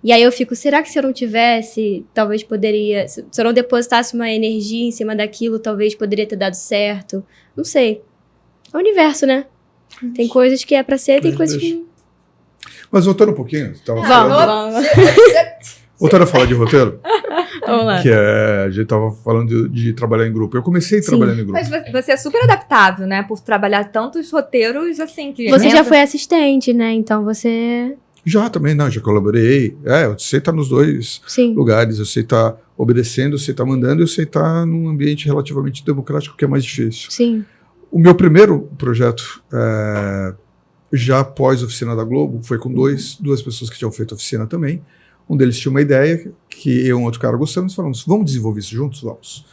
E aí eu fico, será que se eu não tivesse, talvez poderia... Se eu não depositasse uma energia em cima daquilo, talvez poderia ter dado certo. Não sei. É o universo, né? Tem coisas que é pra ser, tem coisas que... Mas voltando um pouquinho, Vamos. Voltando a falar de roteiro, Vamos lá. Que a gente tava falando de trabalhar em grupo. Eu comecei trabalhando em grupo. Mas você é super adaptável, né? Por trabalhar tantos roteiros, assim... que Você já foi assistente, né? Então você... Já também, não, já colaborei. Eu sei estar nos dois lugares. Eu sei estar obedecendo, eu sei estar mandando, eu sei estar num ambiente relativamente democrático, que é mais difícil. Sim. O meu primeiro projeto, já após a oficina da Globo, foi com duas pessoas que tinham feito a oficina também. Um deles tinha uma ideia que eu e um outro cara gostamos, falamos, vamos desenvolver isso juntos? Vamos.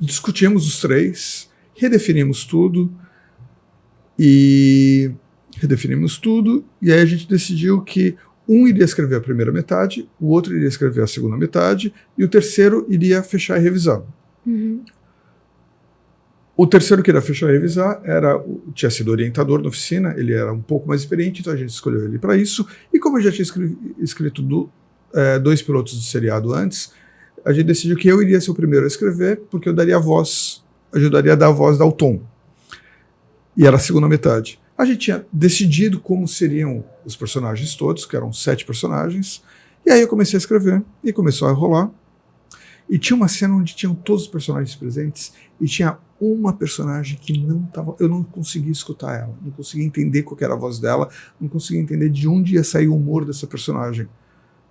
Discutimos os três, redefinimos tudo, e aí a gente decidiu que um iria escrever a primeira metade, o outro iria escrever a segunda metade, e o terceiro iria fechar e revisar. Uhum. O terceiro que iria fechar e revisar tinha sido orientador na oficina, ele era um pouco mais experiente, então a gente escolheu ele para isso. E como eu já tinha escrito 2 pilotos de seriado antes, a gente decidiu que eu iria ser o primeiro a escrever, porque eu daria a voz, ajudaria a dar a voz, dar o tom. E era a segunda metade. A gente tinha decidido como seriam os personagens todos, que eram 7 personagens, e aí eu comecei a escrever, e começou a rolar. E tinha uma cena onde tinham todos os personagens presentes, e tinha uma personagem que não estava... Eu não conseguia escutar ela, não conseguia entender qual que era a voz dela, não conseguia entender de onde ia sair o humor dessa personagem.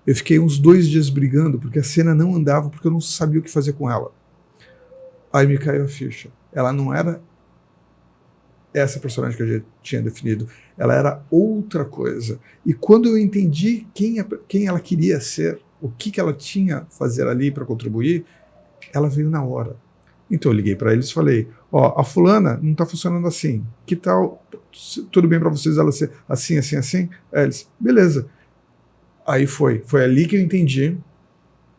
Eu fiquei uns 2 dias brigando, porque a cena não andava, porque eu não sabia o que fazer com ela. Aí me caiu a ficha. Ela não era essa personagem que eu já tinha definido, ela era outra coisa. E quando eu entendi quem ela queria ser, o que ela tinha a fazer ali para contribuir, ela veio na hora. Então eu liguei para eles e falei, ó, a fulana não está funcionando assim, que tal, tudo bem para vocês ela ser assim, assim, assim? Aí eles, beleza. Aí foi ali que eu entendi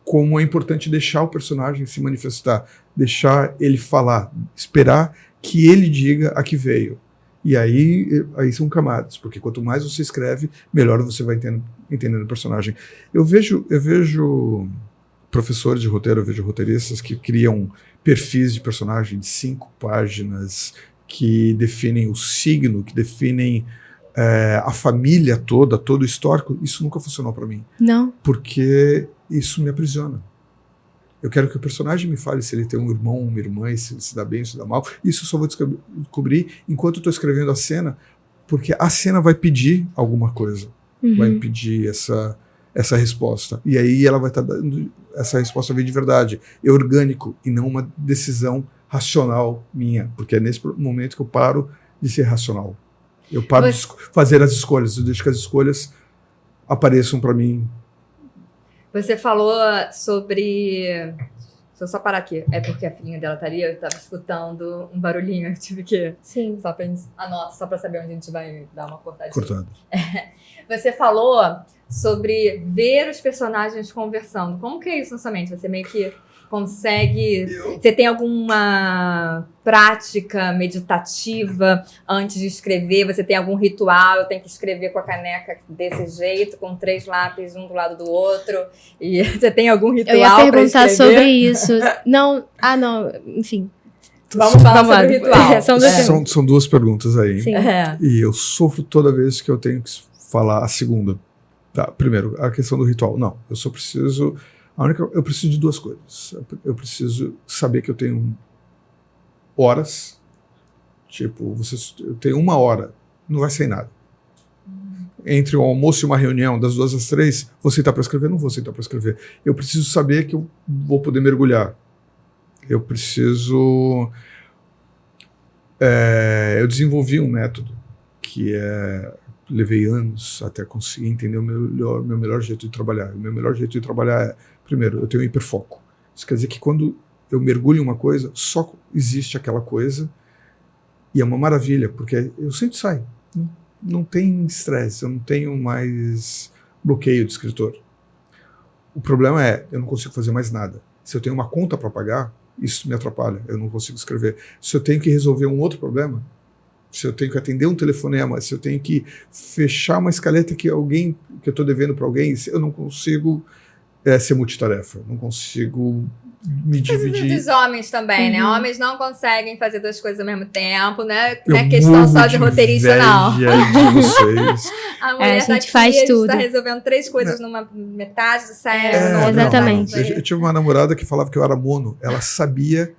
como é importante deixar o personagem se manifestar, deixar ele falar, esperar que ele diga a que veio. E aí são camadas, porque quanto mais você escreve, melhor você vai entendendo o personagem. Eu vejo professores de roteiro, eu vejo roteiristas que criam perfis de personagem de 5 páginas, que definem o signo, que definem a família toda, todo o histórico. Isso nunca funcionou para mim. Não. Porque isso me aprisiona. Eu quero que o personagem me fale se ele tem um irmão, uma irmã, se ele se dá bem, se dá mal. Isso eu só vou descobrir enquanto eu estou escrevendo a cena, porque a cena vai pedir alguma coisa. Vai pedir essa resposta. E aí ela vai estar dando... Essa resposta vem de verdade. É orgânico e não uma decisão racional minha. Porque é nesse momento que eu paro de ser racional. Eu paro de fazer as escolhas. Eu deixo que as escolhas apareçam para mim. Você falou sobre... Deixa eu só parar aqui. É porque a filhinha dela tá ali, eu tava escutando um barulhinho, eu tive que... Sim. Só pra gente... Anota, só pra saber onde a gente vai dar uma cortadinha. Cortado. Você falou sobre ver os personagens conversando. Como que é isso na sua mente? Você meio que consegue... Você tem alguma prática meditativa antes de escrever? Você tem algum ritual? Eu tenho que escrever com a caneca desse jeito, com 3 lápis, um do lado do outro. E você tem algum ritual? Eu ia perguntar sobre isso. Não, enfim. Vamos falar sobre o ritual. São 2 perguntas aí. Sim. E eu sofro toda vez que eu tenho que falar a segunda. Tá, primeiro, a questão do ritual. Não, eu só preciso... Eu preciso de 2 coisas. Eu preciso saber que eu tenho horas. Tipo, eu tenho 1 hora. Não vai sair nada. Entre um almoço e uma reunião, das 2 às 3, vou sentar para escrever? Não vou sentar para escrever. Eu preciso saber que eu vou poder mergulhar. Eu preciso... eu desenvolvi um método que levei anos até conseguir entender o meu melhor jeito de trabalhar. O meu melhor jeito de trabalhar é, primeiro, eu tenho hiperfoco. Isso quer dizer que quando eu mergulho em uma coisa, só existe aquela coisa, e é uma maravilha, porque eu sempre saio. Não tem estresse, eu não tenho mais bloqueio de escritor. O problema é, eu não consigo fazer mais nada. Se eu tenho uma conta para pagar, isso me atrapalha, eu não consigo escrever. Se eu tenho que resolver um outro problema, se eu tenho que atender um telefonema, se eu tenho que fechar uma escaleta que eu estou devendo para alguém, eu não consigo ser multitarefa, não consigo me dividir. Dos homens também, né? Homens não conseguem fazer 2 coisas ao mesmo tempo, né? Não é questão só de roteirista, não. De vocês. A mulher a gente faz tudo. Está resolvendo 3 coisas numa metade do cérebro. Exatamente. Eu tive uma namorada que falava que eu era mono. Ela sabia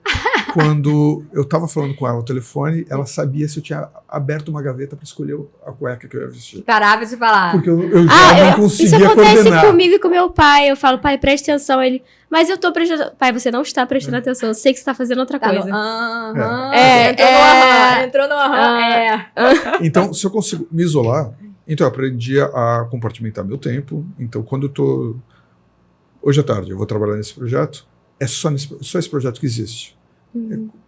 quando eu estava falando com ela no telefone, ela sabia se eu tinha aberto uma gaveta para escolher a cueca que eu ia vestir. Parava de falar. Porque eu já não conseguia isso acontece coordenar. comigo e com meu pai. Eu falo, pai, preste atenção. Ele, mas eu tô prestando... Pai, você não está prestando atenção. Eu sei que você está fazendo outra coisa. Entrou no Então, se eu consigo me isolar, então eu aprendi a compartimentar meu tempo. Então, quando eu tô... Hoje à tarde eu vou trabalhar nesse projeto, é só esse projeto que existe.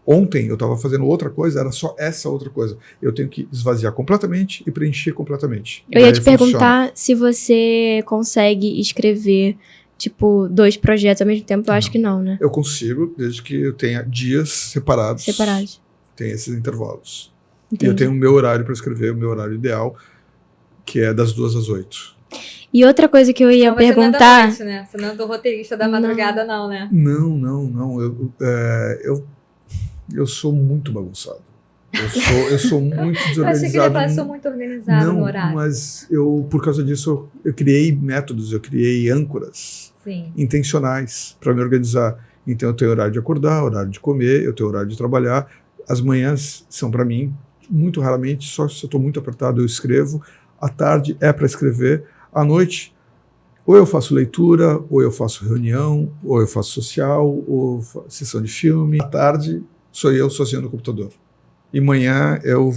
Ontem eu estava fazendo outra coisa, era só essa outra coisa. Eu tenho que esvaziar completamente e preencher completamente. Eu ia te perguntar se você consegue escrever, tipo, 2 projetos ao mesmo tempo. Eu acho que não, né? Eu consigo, desde que eu tenha dias separados. Tem esses intervalos. Entendi. E eu tenho o meu horário para escrever, o meu horário ideal, que é das 2 às 8. E outra coisa que eu ia perguntar... Você não é da noite, né? Você não é do roteirista da madrugada, não, né? Não. Eu sou muito bagunçado. Eu sou muito desorganizado. Eu achei que ele ia falar, sou muito organizado no horário. Mas por causa disso, eu criei métodos, eu criei âncoras intencionais para me organizar. Então eu tenho horário de acordar, horário de comer, eu tenho horário de trabalhar. As manhãs são para mim, muito raramente, só se eu estou muito apertado eu escrevo. À tarde é para escrever. À noite, ou eu faço leitura, ou eu faço reunião, ou eu faço social, ou sessão de filme. À tarde sou eu sozinho no computador. E manhã eu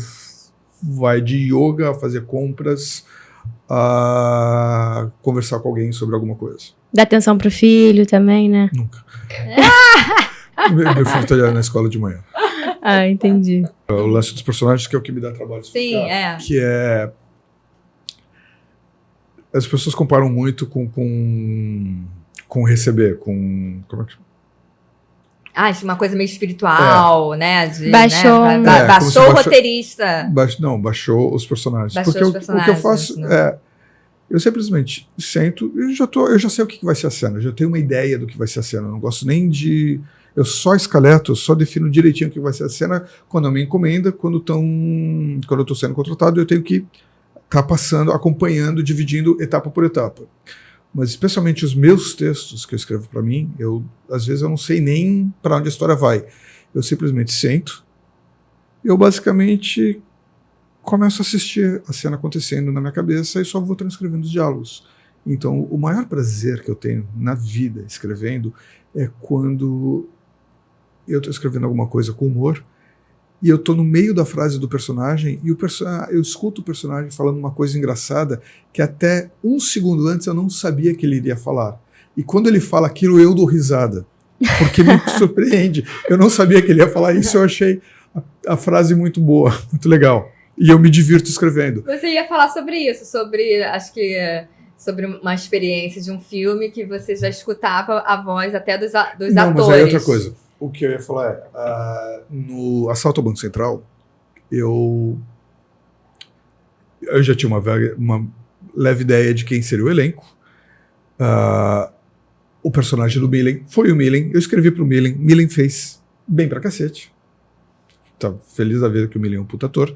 vai de yoga, a fazer compras, a conversar com alguém sobre alguma coisa. Dá atenção pro filho também, né? Nunca. Meu filho está na escola de manhã. Ah, entendi. O lance dos personagens que é o que me dá trabalho de explicar. Que é... As pessoas comparam muito com receber, com... Como é que... Isso é uma coisa meio espiritual, né? Baixou baixou o roteirista. Baixou os personagens. Baixou os personagens. O que eu faço eu simplesmente sento e eu já sei o que vai ser a cena, já tenho uma ideia do que vai ser a cena. Eu não gosto nem de... Eu só escaleto, eu só defino direitinho o que vai ser a cena quando eu me encomenda, quando eu estou sendo contratado, eu tenho que estar passando, acompanhando, dividindo etapa por etapa. Mas especialmente os meus textos que eu escrevo para mim, às vezes eu não sei nem para onde a história vai. Eu simplesmente sento, eu basicamente começo a assistir a cena acontecendo na minha cabeça e só vou transcrevendo os diálogos. Então, o maior prazer que eu tenho na vida escrevendo é quando eu estou escrevendo alguma coisa com humor e eu estou no meio da frase do personagem e eu escuto o personagem falando uma coisa engraçada que até um segundo antes eu não sabia que ele iria falar. E quando ele fala aquilo, eu dou risada, porque me surpreende. Eu não sabia que ele ia falar isso, eu achei a frase muito boa, muito legal. E eu me divirto escrevendo. Você ia falar sobre isso, sobre uma experiência de um filme que você já escutava a voz até dos atores. Não, mas aí é outra coisa. O que eu ia falar no Assalto ao Banco Central, eu já tinha uma leve ideia de quem seria o elenco. O personagem do Millen foi o Millen. Eu escrevi para o Millen. Millen fez bem pra cacete. Tava feliz da vida que o Millen é um puta ator.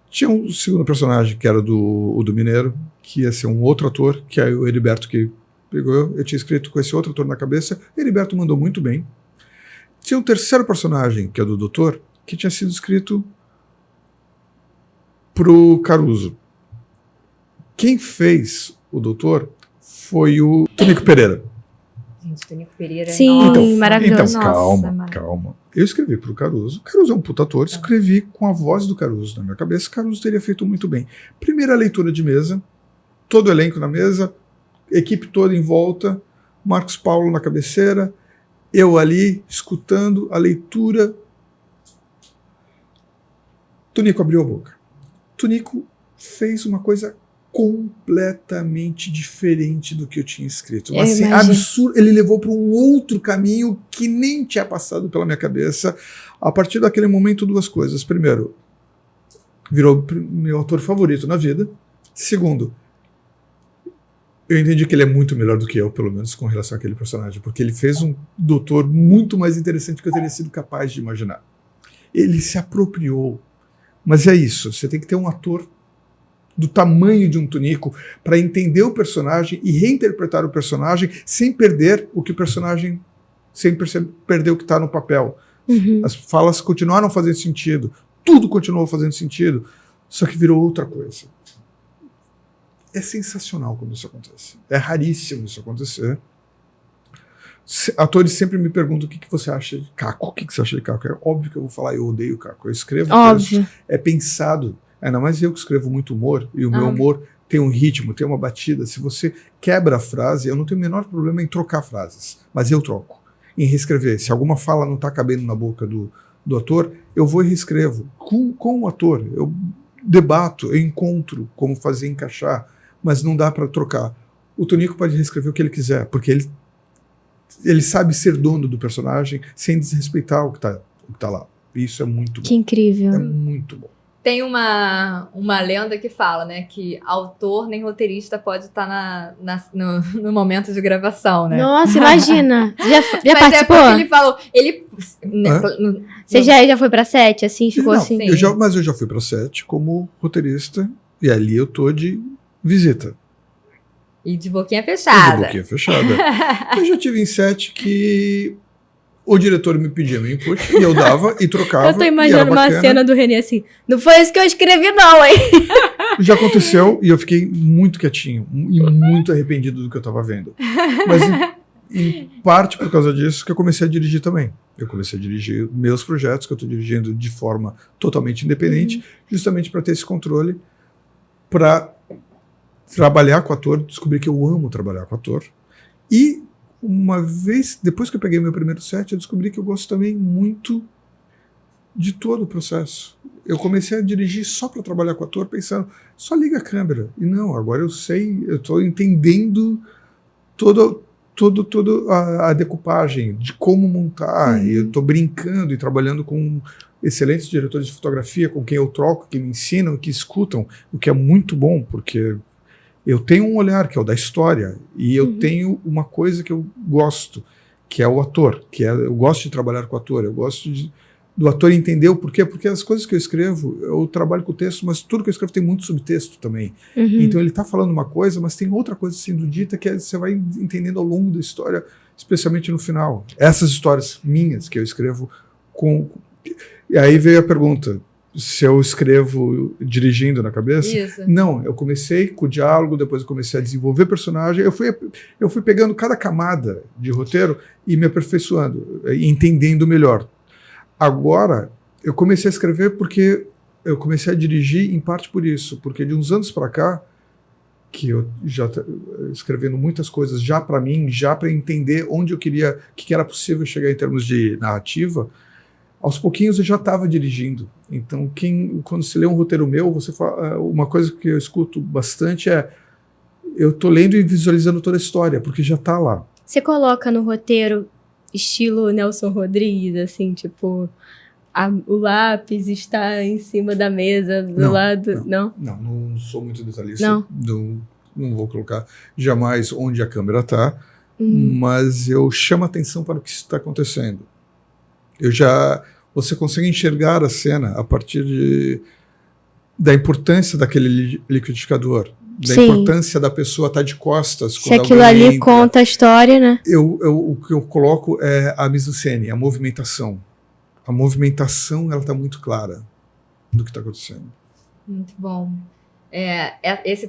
Tinha um segundo personagem que era do Mineiro, que ia ser um outro ator, que é o Heriberto que pegou. Eu tinha escrito com esse outro ator na cabeça. Heriberto mandou muito bem. Tinha um terceiro personagem, que é do Doutor, que tinha sido escrito pro Caruso. Quem fez o Doutor foi o Tonico Pereira. Gente, Tonico Pereira Sim, maravilhoso. Então, calma. Eu escrevi pro Caruso. Caruso é um puta ator. Escrevi com a voz do Caruso na minha cabeça. Caruso teria feito muito bem. Primeira leitura de mesa, todo o elenco na mesa, equipe toda em volta, Marcos Paulo na cabeceira, eu ali, escutando a leitura. Tonico abriu a boca. Tonico fez uma coisa completamente diferente do que eu tinha escrito. Mas, assim, absurdo. Ele levou para um outro caminho que nem tinha passado pela minha cabeça. A partir daquele momento, duas coisas. Primeiro, virou meu autor favorito na vida. Segundo, eu entendi que ele é muito melhor do que eu, pelo menos com relação àquele personagem, porque ele fez um doutor muito mais interessante do que eu teria sido capaz de imaginar. Ele se apropriou. Mas é isso, você tem que ter um ator do tamanho de um Tonico para entender o personagem e reinterpretar o personagem sem perder o que o personagem, sem perder o que está no papel. As falas continuaram fazendo sentido, tudo continuou fazendo sentido, só que virou outra coisa. É sensacional quando isso acontece. É raríssimo isso acontecer. Atores sempre me perguntam o que você acha de Caco. O que você acha de Caco? É óbvio que eu vou falar, eu odeio Caco. Eu escrevo texto, é pensado. Ainda mais eu que escrevo muito humor, e o meu humor tem um ritmo, tem uma batida. Se você quebra a frase, eu não tenho o menor problema em trocar frases, mas eu troco. Em reescrever. Se alguma fala não está cabendo na boca do ator, eu vou e reescrevo. Com o ator, eu debato, eu encontro como fazer encaixar, mas não dá para trocar. O Tonico pode reescrever o que ele quiser, porque ele sabe ser dono do personagem sem desrespeitar o que tá lá. Isso é muito bom. Que incrível. É muito bom. Tem uma lenda que fala, né, que autor nem roteirista pode estar no momento de gravação, né? Nossa, imagina. Já Mas participou? É porque ele falou, Você já foi pra set, assim, ficou Não, assim? mas eu já fui para set como roteirista e ali eu tô de visita. E de boquinha De fechada. boquinha fechada. Eu já tive em set que o diretor me pedia meu input e eu dava e trocava. Eu tô e era imaginando uma bacana. cena do René assim, não foi isso que eu escrevi não, hein? Já aconteceu e eu fiquei muito quietinho e muito arrependido do que eu tava vendo. Mas em parte por causa disso que eu comecei a dirigir também. Eu comecei a dirigir meus projetos que eu tô dirigindo de forma totalmente independente, justamente para ter esse controle, para trabalhar com ator, descobri que eu amo trabalhar com ator. E uma vez, depois que eu peguei meu primeiro set, eu descobri que eu gosto também muito de todo o processo. Eu comecei a dirigir só para trabalhar com ator, pensando, só liga a câmera. E não, agora eu sei, eu estou entendendo toda a decupagem, de como montar. E eu estou brincando e trabalhando com excelentes diretores de fotografia, com quem eu troco, que me ensinam, que escutam, o que é muito bom, porque eu tenho um olhar que é o da história e eu tenho uma coisa que eu gosto, que é o ator, eu gosto de trabalhar com o ator, eu gosto do ator entender o porquê, porque as coisas que eu escrevo, eu trabalho com o texto, mas tudo que eu escrevo tem muito subtexto também. Então ele está falando uma coisa, mas tem outra coisa sendo dita que você vai entendendo ao longo da história, especialmente no final. Essas histórias minhas que eu escrevo E aí veio a pergunta, se eu escrevo dirigindo na cabeça. Isso. Não, eu comecei com o diálogo, depois eu comecei a desenvolver personagem, eu fui pegando cada camada de roteiro e me aperfeiçoando, e entendendo melhor. Agora, eu comecei a escrever porque eu comecei a dirigir em parte por isso, porque de uns anos para cá, que eu já escrevendo muitas coisas já para mim, já para entender onde eu queria, o que era possível chegar em termos de narrativa, aos pouquinhos eu já estava dirigindo. Então, quando se lê um roteiro meu, você fala, uma coisa que eu escuto bastante é eu tô lendo e visualizando toda a história, porque já está lá. Você coloca no roteiro estilo Nelson Rodrigues, assim, tipo, o lápis está em cima da mesa, do lado... Não sou muito detalhista. Não vou colocar jamais onde a câmera está, mas eu chamo a atenção para o que está acontecendo. Você consegue enxergar a cena a partir da importância daquele liquidificador, da importância da pessoa estar de costas. Se aquilo ali conta a história, né? O que eu coloco é a mise-en-scène, a movimentação. A movimentação, ela está muito clara do que está acontecendo. Muito bom.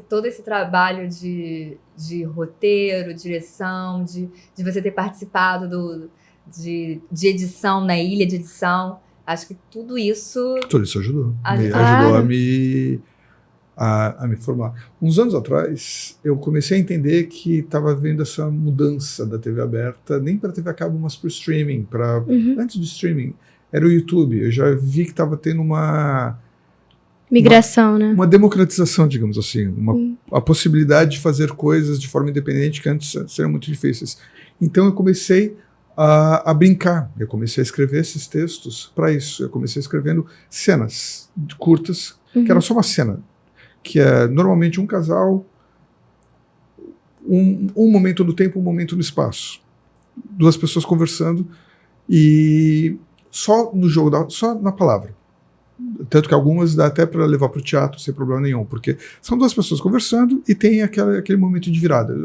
Todo esse trabalho de roteiro, direção, de você ter participado de edição, na ilha de edição. Acho que tudo isso... Tudo isso ajudou. Ajudou a me formar. Uns anos atrás, eu comecei a entender que estava vendo essa mudança da TV aberta, nem para TV a cabo, mas para o streaming. Antes do streaming, era o YouTube. Eu já vi que estava tendo uma... migração, né? Uma democratização, digamos assim. A possibilidade de fazer coisas de forma independente que antes seriam muito difíceis. Então eu comecei a brincar. Eu comecei a escrever esses textos para isso. Eu comecei escrevendo cenas curtas, que era só uma cena, que é normalmente um casal, um momento no tempo, um momento no espaço. Duas pessoas conversando e só no jogo, só na palavra. Tanto que algumas dá até para levar para o teatro sem problema nenhum, porque são duas pessoas conversando e tem aquele momento de virada.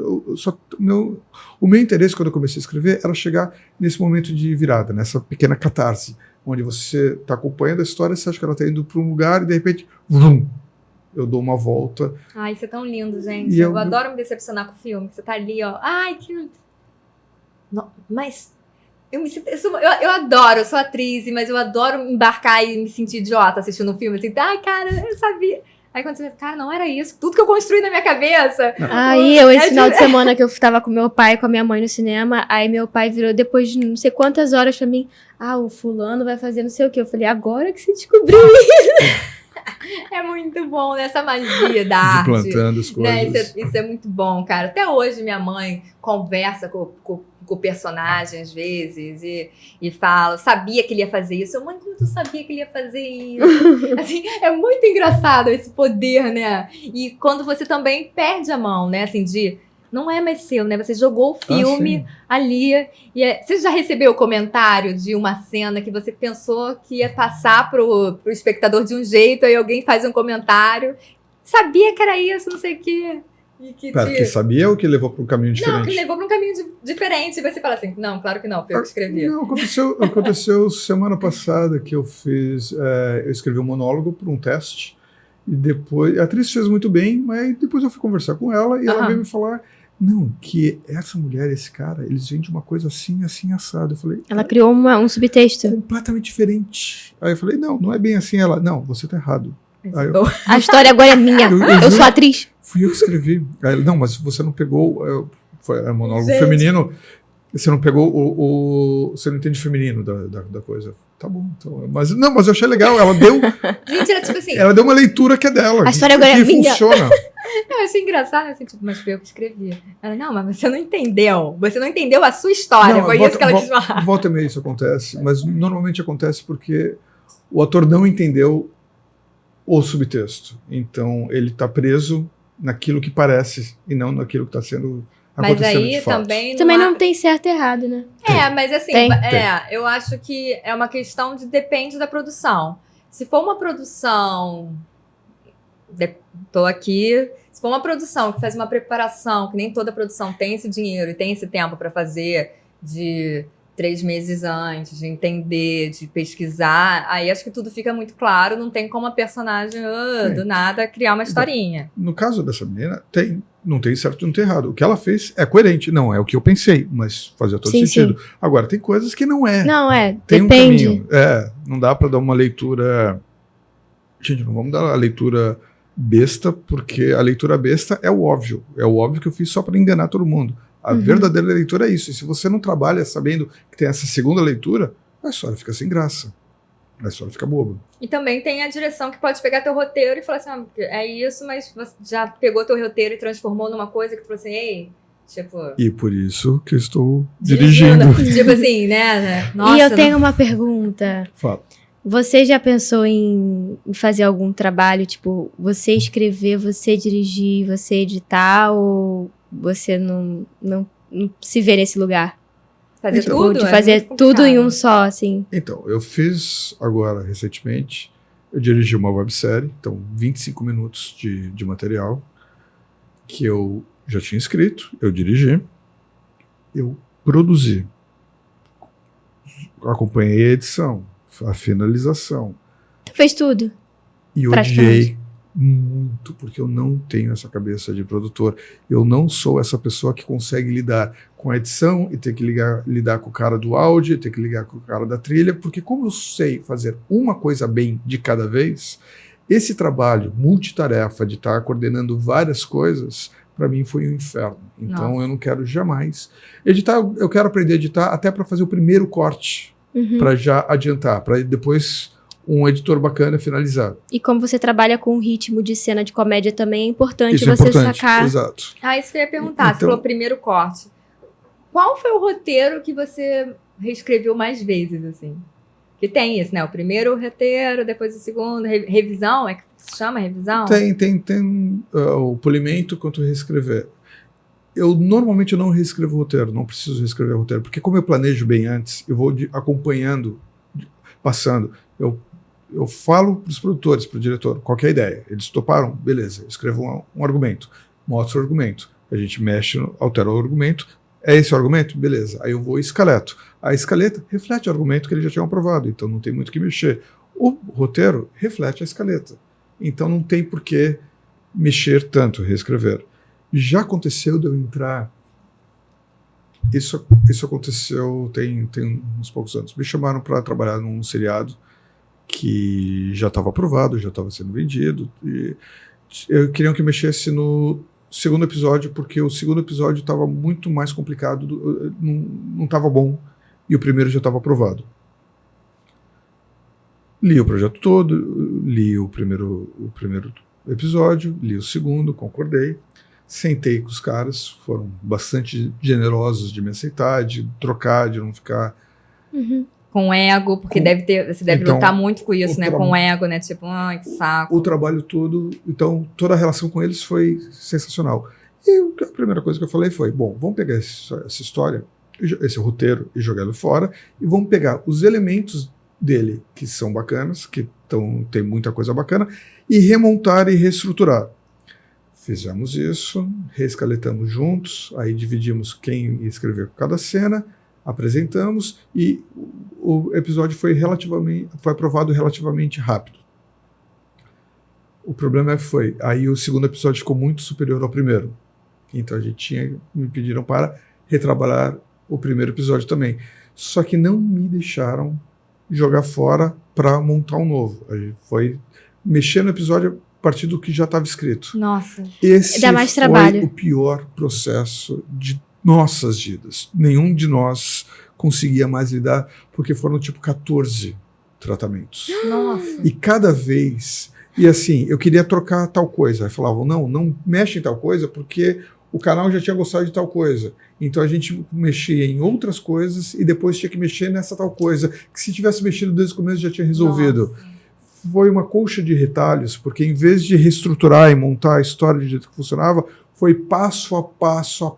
O meu interesse quando eu comecei a escrever era chegar nesse momento de virada, nessa pequena catarse, onde você está acompanhando a história, você acha que ela está indo para um lugar e de repente, vum, eu dou uma volta. Ai, isso é tão lindo, gente. Eu adoro me decepcionar com o filme, que você tá ali, ó. Ai, que... Não, mas... Eu adoro, eu sou atriz, mas eu adoro embarcar e me sentir idiota assistindo um filme, assim, ai, cara, eu sabia. Aí quando você vê, cara, não era isso, tudo que eu construí na minha cabeça. Aí, esse final de semana que eu tava com meu pai e com a minha mãe no cinema, aí meu pai virou depois de não sei quantas horas pra mim, o fulano vai fazer não sei o quê. Eu falei, agora que você descobriu isso. É muito bom, né? Essa magia da arte. Plantando as coisas. Né? Isso é muito bom, cara. Até hoje minha mãe conversa com o personagem às vezes e fala, sabia que ele ia fazer isso. Mãe, como tu sabia que ele ia fazer isso? Assim, é muito engraçado esse poder, né? E quando você também perde a mão, né? Assim, não é mais seu, né? Você jogou o filme ali. Você já recebeu comentário de uma cena que você pensou que ia passar pro espectador de um jeito, aí alguém faz um comentário. Sabia que era isso, não sei o quê. Que sabia ou que levou para um caminho diferente? Não, que levou para um caminho diferente. E você fala assim, não, claro que não, foi eu que escrevi. Não, aconteceu semana passada que eu fiz... eu escrevi um monólogo para um teste. E depois... A atriz fez muito bem, mas depois eu fui conversar com ela e ela veio me falar... Não, que essa mulher, esse cara, eles vêm de uma coisa assim, assim, assado. Eu falei... Ela criou um subtexto. Completamente diferente. Aí eu falei, não é bem assim. Ela, não, você tá errado. A história agora é minha. Eu sou atriz. Fui eu que escrevi. Aí ela, não, mas você não pegou... Foi um monólogo feminino. Você não pegou você não entende feminino da coisa. Tá bom. Então, mas eu achei legal. Ela deu... Gente, era tipo assim... Ela deu uma leitura que é dela. A história agora é minha. Funciona. Eu achei engraçado, assim, tipo, mas foi eu que escrevi. Ela, não, mas você não entendeu. Você não entendeu a sua história. Foi isso que ela quis falar. Volta e meia isso acontece, mas normalmente acontece porque o ator não entendeu o subtexto. Então, ele está preso naquilo que parece e não naquilo que está sendo acontecendo. Mas aí de fato. também não tem certo e errado, né? Mas assim, eu acho que é uma questão depende da produção. Se for uma produção... Tô aqui. Se for uma produção que faz uma preparação, que nem toda produção tem esse dinheiro e tem esse tempo para fazer de 3 meses antes, de entender, de pesquisar, aí acho que tudo fica muito claro, não tem como a personagem do nada criar uma historinha. No caso dessa menina, não tem certo e não tem errado. O que ela fez é coerente, não é o que eu pensei, mas fazia todo sentido. Sim. Agora, tem coisas que não é. Não é, tem depende. Um caminho. Não dá para dar uma leitura... Gente, não vamos dar a leitura... besta, porque a leitura besta é o óbvio que eu fiz só para enganar todo mundo. A verdadeira leitura é isso, e se você não trabalha sabendo que tem essa segunda leitura, a história fica sem graça, a história fica boba. E também tem a direção que pode pegar teu roteiro e falar assim, é isso, mas você já pegou teu roteiro e transformou numa coisa que tu falou assim, ei, tipo... E por isso que eu estou dirigindo. Tipo assim, né? Nossa, e eu tenho uma pergunta. Fala. Você já pensou em fazer algum trabalho, tipo, você escrever, você dirigir, você editar, ou você não se vê nesse lugar? Fazer tudo? De fazer tudo em um só, assim. Então, eu fiz agora, recentemente, eu dirigi uma websérie, então 25 minutos de material, que eu já tinha escrito, eu dirigi, eu produzi, acompanhei a edição, a finalização. Tu fez tudo? E odiei muito, porque eu não tenho essa cabeça de produtor. Eu não sou essa pessoa que consegue lidar com a edição e ter que lidar com o cara do áudio, ter que ligar com o cara da trilha, porque como eu sei fazer uma coisa bem de cada vez, esse trabalho multitarefa de estar coordenando várias coisas, para mim foi um inferno. Então eu não quero jamais editar. Eu quero aprender a editar até para fazer o primeiro corte, para já adiantar, para depois um editor bacana finalizar. E como você trabalha com ritmo de cena de comédia também, é importante isso você é importante, sacar. Exato. Isso que eu ia perguntar, você falou primeiro corte. Qual foi o roteiro que você reescreveu mais vezes, assim? Que tem isso, né? O primeiro roteiro, depois o segundo, revisão, é que se chama revisão? Tem o polimento quanto reescrever. Eu normalmente não reescrevo o roteiro, não preciso reescrever o roteiro, porque como eu planejo bem antes, eu vou acompanhando, passando. Eu falo para os produtores, para o diretor, qual que é a ideia. Eles toparam, beleza, eu escrevo um argumento, mostro o argumento, a gente mexe, altera o argumento, é esse o argumento? Beleza. Aí eu vou e escaleto. A escaleta reflete o argumento que eles já tinham aprovado, então não tem muito o que mexer. O roteiro reflete a escaleta, então não tem por que mexer tanto, reescrever. Já aconteceu de eu entrar... Isso aconteceu tem uns poucos anos. Me chamaram para trabalhar num seriado que já estava aprovado, já estava sendo vendido. E queriam que mexesse no segundo episódio, porque o segundo episódio estava muito mais complicado, não estava bom, e o primeiro já estava aprovado. Li o projeto todo, li o primeiro episódio, li o segundo, concordei. Sentei com os caras, foram bastante generosos de me aceitar, de trocar, de não ficar... Com ego, porque você deve Então, lutar muito com isso, né? Com ego, né? Tipo, ai, que saco. O trabalho todo, então toda a relação com eles foi sensacional. E a primeira coisa que eu falei foi, bom, vamos pegar essa história, esse roteiro e jogar ele fora, e vamos pegar os elementos dele que são bacanas, que tem muita coisa bacana, e remontar e reestruturar. Fizemos isso, reescaletamos juntos, aí dividimos quem ia escrever cada cena, apresentamos e o episódio foi aprovado relativamente rápido. O problema foi, aí o segundo episódio ficou muito superior ao primeiro. Então me pediram para retrabalhar o primeiro episódio também. Só que não me deixaram jogar fora para montar um novo. A gente foi mexer no episódio a partir do que já estava escrito. Nossa. Esse dá mais foi trabalho. o pior processo de nossas vidas. Nenhum de nós conseguia mais lidar, porque foram tipo 14 tratamentos. Nossa. E cada vez... E assim, eu queria trocar tal coisa. Aí falavam, não mexe em tal coisa, porque o canal já tinha gostado de tal coisa. Então a gente mexia em outras coisas e depois tinha que mexer nessa tal coisa, que se tivesse mexido desde o começo já tinha resolvido. Nossa. Foi uma colcha de retalhos, porque em vez de reestruturar e montar a história do jeito que funcionava, foi passo a passo.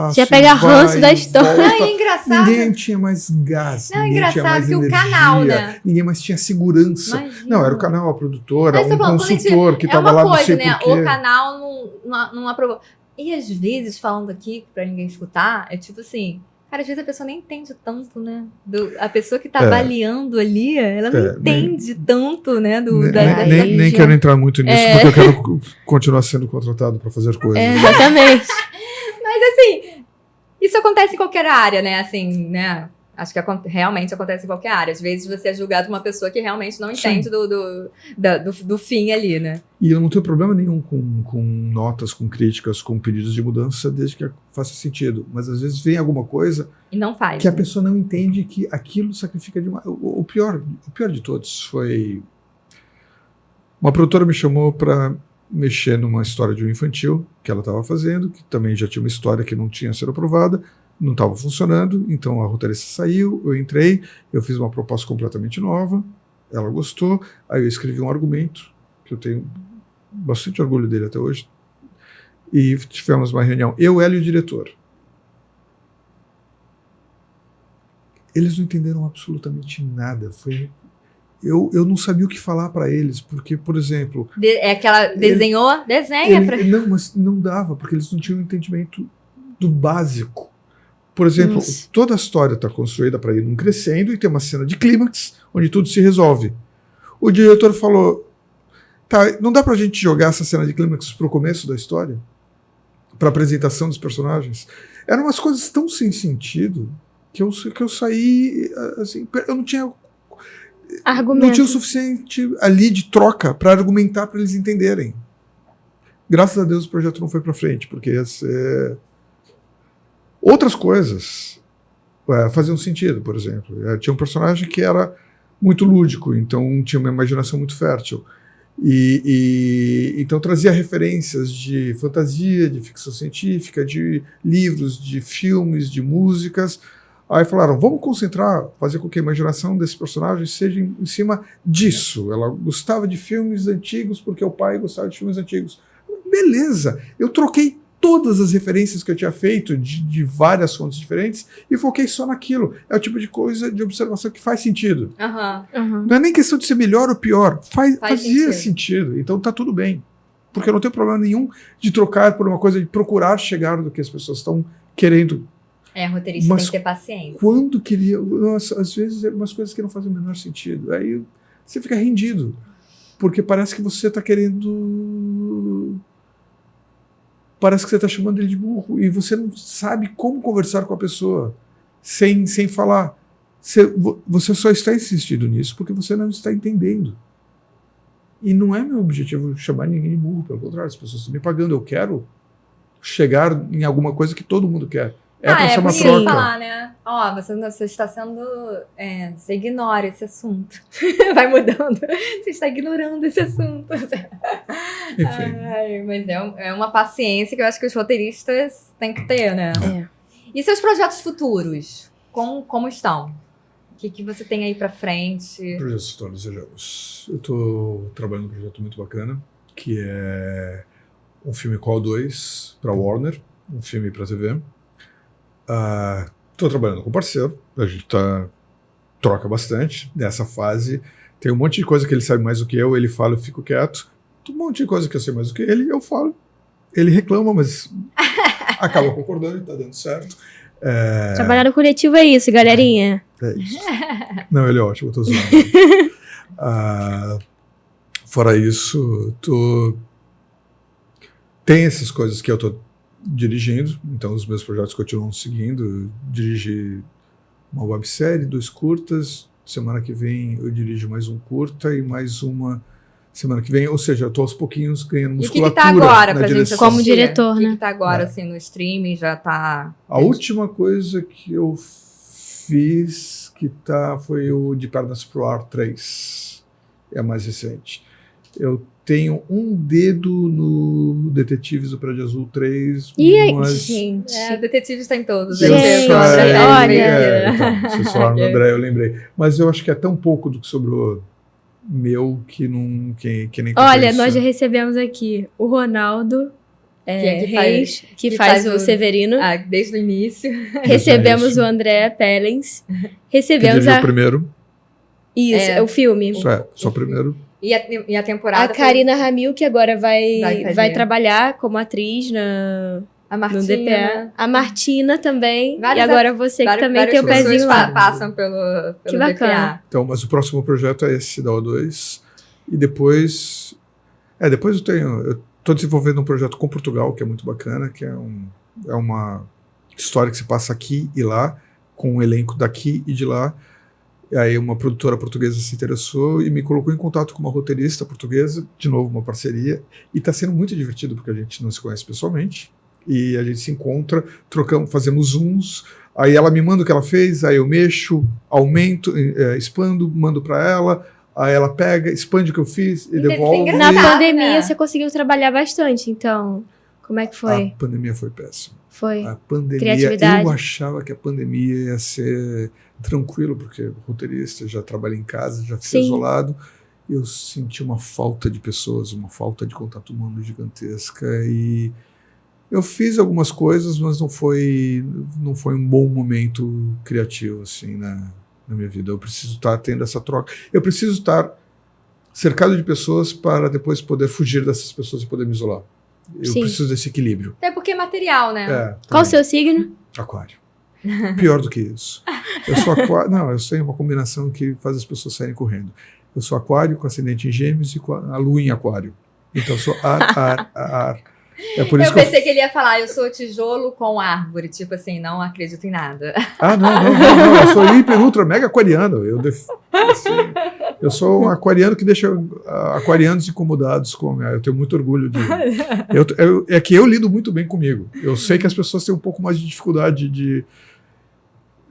Você ia pegar ranço da história. Não, é engraçado. Ninguém tinha mais gás, Não, é ninguém tinha mais engraçado que energia, o canal, né? ninguém mais tinha segurança. Imagina. Não, era o canal, a produtora, Mas tô um falando, consultor que é estava uma lá não coisa, sei né? por quê. O canal não aprovou. E às vezes, falando aqui pra ninguém escutar, é tipo assim, cara, às vezes a pessoa nem entende tanto, né? A pessoa que tá avaliando ali, ela não entende tanto, né? Nem quero entrar muito nisso, porque eu quero continuar sendo contratado para fazer coisas. Exatamente. Mas assim, isso acontece em qualquer área, né? Assim, né? Acho que realmente acontece em qualquer área. Às vezes você é julgado por uma pessoa que realmente não entende do fim ali, né? E eu não tenho problema nenhum com notas, com críticas, com pedidos de mudança, desde que faça sentido. Mas às vezes vem alguma coisa e não faz, que a pessoa não entende, que aquilo sacrifica demais. O pior de todos foi... Uma produtora me chamou para mexer numa história de um infantil que ela estava fazendo, que também já tinha uma história que não tinha sido aprovada, não estava funcionando, então a roteirista saiu, eu entrei, eu fiz uma proposta completamente nova, ela gostou, aí eu escrevi um argumento, que eu tenho bastante orgulho dele até hoje, e tivemos uma reunião, ela e o diretor. Eles não entenderam absolutamente nada, eu não sabia o que falar para eles, porque, por exemplo... Desenha. Não, mas não dava, porque eles não tinham entendimento do básico. Por exemplo, toda a história está construída para ir num crescendo e tem uma cena de clímax, onde tudo se resolve. O diretor falou, não dá pra gente jogar essa cena de clímax pro começo da história? Pra apresentação dos personagens? Eram umas coisas tão sem sentido que eu saí, assim, eu não tinha... Argumento. Não tinha o suficiente ali de troca para argumentar para eles entenderem. Graças a Deus o projeto não foi para frente, porque outras coisas faziam sentido, por exemplo. Tinha um personagem que era muito lúdico, então tinha uma imaginação muito fértil. Então trazia referências de fantasia, de ficção científica, de livros, de filmes, de músicas. Aí falaram, vamos concentrar, fazer com que a imaginação desse personagem seja em cima disso. Ela gostava de filmes antigos porque o pai gostava de filmes antigos. Beleza, eu troquei todas as referências que eu tinha feito de várias fontes diferentes e foquei só naquilo. É o tipo de coisa, de observação que faz sentido. Não é nem questão de ser melhor ou pior, fazia sentido. Então tá tudo bem. Porque eu não tenho problema nenhum de trocar por uma coisa, de procurar chegar no que as pessoas estão querendo. Roteirista tem que ter paciência. Quando queria... Nossa, às vezes é umas coisas que não fazem o menor sentido. Aí você fica rendido. Porque parece que você está querendo... Parece que você está chamando ele de burro. E você não sabe como conversar com a pessoa sem falar. Você só está insistindo nisso porque você não está entendendo. E não é meu objetivo chamar ninguém de burro. Pelo contrário, as pessoas estão me pagando. Eu quero chegar em alguma coisa que todo mundo quer. pra ser uma bonito troca. falar, né? Ó, você está sendo... você ignora esse assunto. Vai mudando. Você está ignorando esse assunto. Enfim. Ai, mas é uma paciência que eu acho que os roteiristas têm que ter, né? É. E seus projetos futuros? Como estão? O que você tem aí pra frente? Projetos futuros, vejamos. Eu estou trabalhando num projeto muito bacana, que é um filme Call 2 para Warner, um filme para TV. Estou trabalhando com um parceiro, a gente troca bastante nessa fase. Tem um monte de coisa que ele sabe mais do que eu, ele fala, eu fico quieto. Tem um monte de coisa que eu sei mais do que ele, eu falo. Ele reclama, mas acaba concordando e está dando certo. Trabalhar no coletivo é isso, galerinha. É isso. Não, ele é ótimo, eu tô zoando. Fora isso, tem essas coisas que eu tô dirigindo, então os meus projetos continuam seguindo. Eu dirigi uma websérie, 2 curtas, semana que vem eu dirijo mais um curta e mais uma semana que vem, ou seja, eu tô aos pouquinhos ganhando musculatura. E o que tá agora na pra gente direção. Como diretor, né? O que tá agora, assim, no streaming, já tá... A última coisa que eu fiz foi o De Pernas pro Ar 3. É a mais recente. Eu tenho um dedo no Detetives do Prédio Azul 3. E aí, mas... gente? Detetive está em todos. Gente, olha. Então, vocês falaram do André, eu lembrei. Mas eu acho que é tão pouco do que sobrou meu que nem Olha, compensa. nós já recebemos aqui o Ronaldo que Reis, que que faz faz o Severino. Desde o início. Recebemos o André Pellens. Que Recebemos dirigiu o primeiro. Isso, o filme. Isso só o primeiro. E a temporada... A Karina Ramil, que agora Vai vai fazer. trabalhar como atriz A no Martina. DPA. A Martina também. Várias e agora você que também tem o várias pezinho pessoas lá. passam pelo Que bacana. DPA. Então, mas o próximo projeto é esse da O2. E depois eu estou desenvolvendo um projeto com Portugal, que é muito bacana, que é uma história que se passa aqui e lá, com um elenco daqui e de lá. E aí uma produtora portuguesa se interessou e me colocou em contato com uma roteirista portuguesa, de novo uma parceria, e está sendo muito divertido porque a gente não se conhece pessoalmente, e a gente se encontra, trocamos, fazemos zooms, aí ela me manda o que ela fez, aí eu mexo, aumento, expando, mando para ela, aí ela pega, expande o que eu fiz e devolve. Na Engraçado, pandemia né? você conseguiu trabalhar bastante, então. Como é que foi? A pandemia foi péssima. Foi. A pandemia, Criatividade. eu achava que a pandemia ia ser tranquilo, porque roteirista, já trabalha em casa, já fica Sim. isolado. Eu senti uma falta de pessoas, uma falta de contato humano gigantesca. E eu fiz algumas coisas, mas não foi um bom momento criativo assim na minha vida. Eu preciso estar tendo essa troca. Eu preciso estar cercado de pessoas para depois poder fugir dessas pessoas e poder me isolar. Eu Sim. preciso desse equilíbrio. Até porque é material, né? Qual o também. seu signo? Aquário. Pior do que isso. Eu sou aquário. Não, eu sei uma combinação que faz as pessoas saírem correndo. Eu sou aquário com ascendente em gêmeos e com a lua em aquário. Então eu sou ar. É por isso Eu que pensei que ele ia falar, eu sou tijolo com árvore. Tipo assim, não acredito em nada. não. Eu sou hiper, ultra, mega aquariano. Eu sou um aquariano que deixa aquarianos incomodados com. Eu tenho muito orgulho de. É que eu lido muito bem comigo. Eu sei que as pessoas têm um pouco mais de dificuldade de.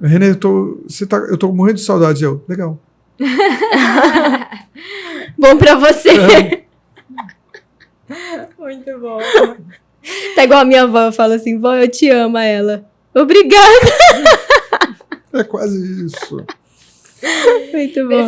Renê, eu tô morrendo de saudades. Legal. Bom pra você. Muito bom. Tá igual a minha avó, eu falo assim, vó, eu te amo, a ela. Obrigada. É quase isso. Muito bom.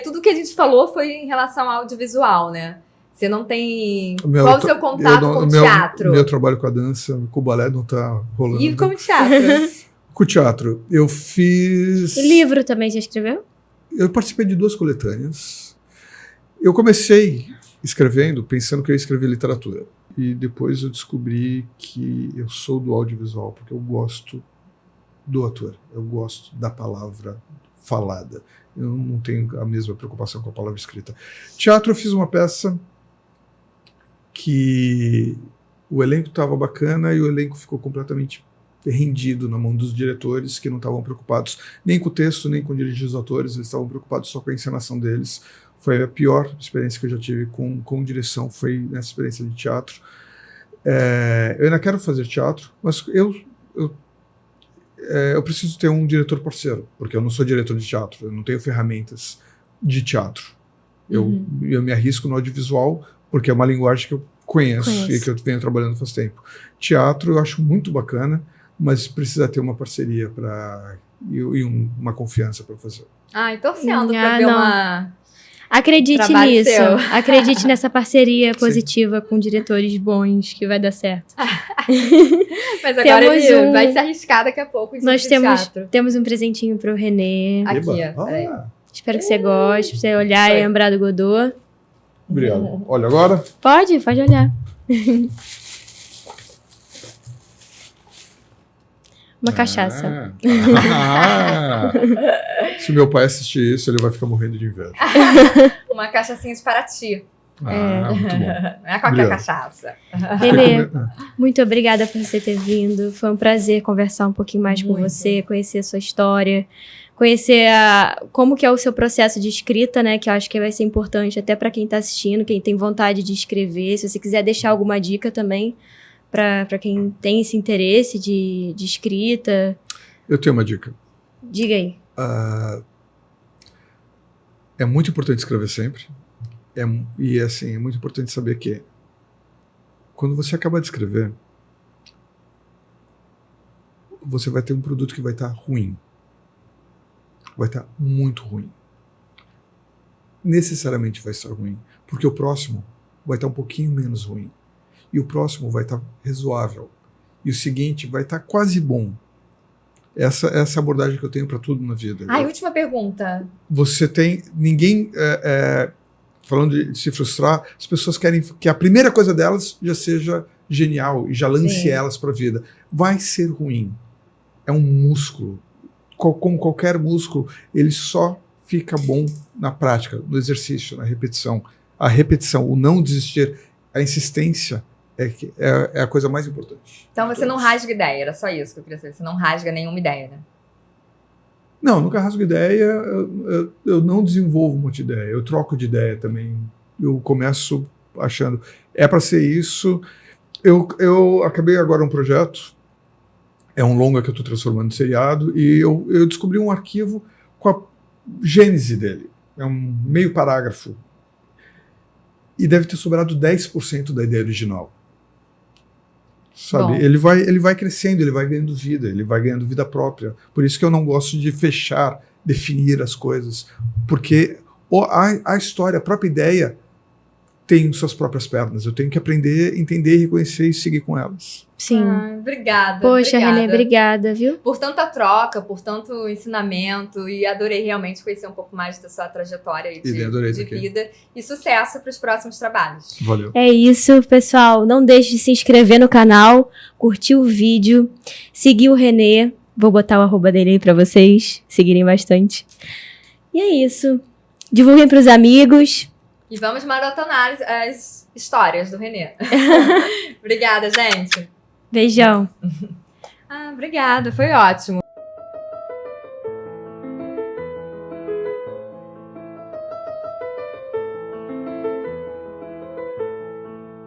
Tudo que a gente falou foi em relação ao audiovisual, né? Você não tem... Qual Qual o seu contato com o teatro? Meu trabalho com a dança, com o balé não tá rolando. E com o teatro? Com o teatro, eu fiz... E livro também, já escreveu? Eu participei de 2 coletâneas. Eu comecei escrevendo, pensando que eu ia escrever literatura. E depois eu descobri que eu sou do audiovisual, porque eu gosto do ator. Eu gosto da palavra falada. Eu não tenho a mesma preocupação com a palavra escrita. Teatro, eu fiz uma peça que o elenco estava bacana e o elenco ficou completamente rendido na mão dos diretores, que não estavam preocupados nem com o texto, nem com dirigir os atores, eles estavam preocupados só com a encenação deles. Foi a pior experiência que eu já tive com direção, foi nessa experiência de teatro. Eu ainda quero fazer teatro, mas eu eu preciso ter um diretor parceiro, porque eu não sou diretor de teatro, eu não tenho ferramentas de teatro. Eu me arrisco no audiovisual, porque é uma linguagem que eu conheço e que eu venho trabalhando faz tempo. Teatro eu acho muito bacana, mas precisa ter uma parceria e uma confiança para fazer. E torcendo para ver uma... Acredite trabalho nisso. seu. Acredite nessa parceria positiva com diretores bons, que vai dar certo. Mas agora ele vai se arriscar daqui a pouco. Nós temos um presentinho pro Renê. Aqui, ó. Espero que você goste, pra você olhar e lembrar do Godot. Obrigado. Olha agora? Pode olhar. Uma cachaça. Se meu pai assistir isso, ele vai ficar morrendo de inveja. Uma cachaçinha de Paraty. Muito bom. Não é qualquer cachaça. Renê, muito obrigada por você ter vindo. Foi um prazer conversar um pouquinho mais com você, conhecer a sua história, conhecer como que é o seu processo de escrita, né? Que eu acho que vai ser importante até para quem está assistindo, quem tem vontade de escrever. Se você quiser deixar alguma dica também para quem tem esse interesse de escrita. Eu tenho uma dica. Diga aí. É muito importante escrever sempre. E assim, é muito importante saber que quando você acabar de escrever, você vai ter um produto que vai estar ruim. Vai estar muito ruim. Necessariamente vai estar ruim, porque o próximo vai estar um pouquinho menos ruim. E o próximo vai estar razoável. E o seguinte vai estar quase bom. Essa é a abordagem que eu tenho para tudo na vida. Última pergunta. Você tem... Ninguém... falando de se frustrar, as pessoas querem que a primeira coisa delas já seja genial e já lance elas para a vida. Vai ser ruim. É um músculo. Como qualquer músculo, ele só fica bom na prática, no exercício, na repetição. A repetição, o não desistir, a insistência é a coisa mais importante. Então você não rasga ideia, era só isso que eu queria saber. Você não rasga nenhuma ideia, né? Não, nunca rasgo ideia, eu não desenvolvo muita ideia, eu troco de ideia também. Eu começo achando, é para ser isso. Eu acabei agora um projeto, é um longa que eu estou transformando em seriado, e eu descobri um arquivo com a gênese dele. É um meio parágrafo. E deve ter sobrado 10% da ideia original. Sabe? Ele vai crescendo, ele vai ganhando vida própria. Por isso que eu não gosto de fechar, definir as coisas. Porque a história, a própria ideia, tem suas próprias pernas. Eu tenho que aprender, entender, reconhecer e seguir com elas. Sim. Obrigada. Poxa, Renê, obrigada, viu? Por tanta troca, por tanto ensinamento. E adorei realmente conhecer um pouco mais da sua trajetória aí de vida. E sucesso para os próximos trabalhos. Valeu. É isso, pessoal. Não deixe de se inscrever no canal, curtir o vídeo, seguir o Renê. Vou botar o @ dele aí para vocês seguirem bastante. E é isso. Divulguem para os amigos. E vamos maratonar as histórias do Renê. Obrigada, gente. Beijão. Obrigada, foi ótimo.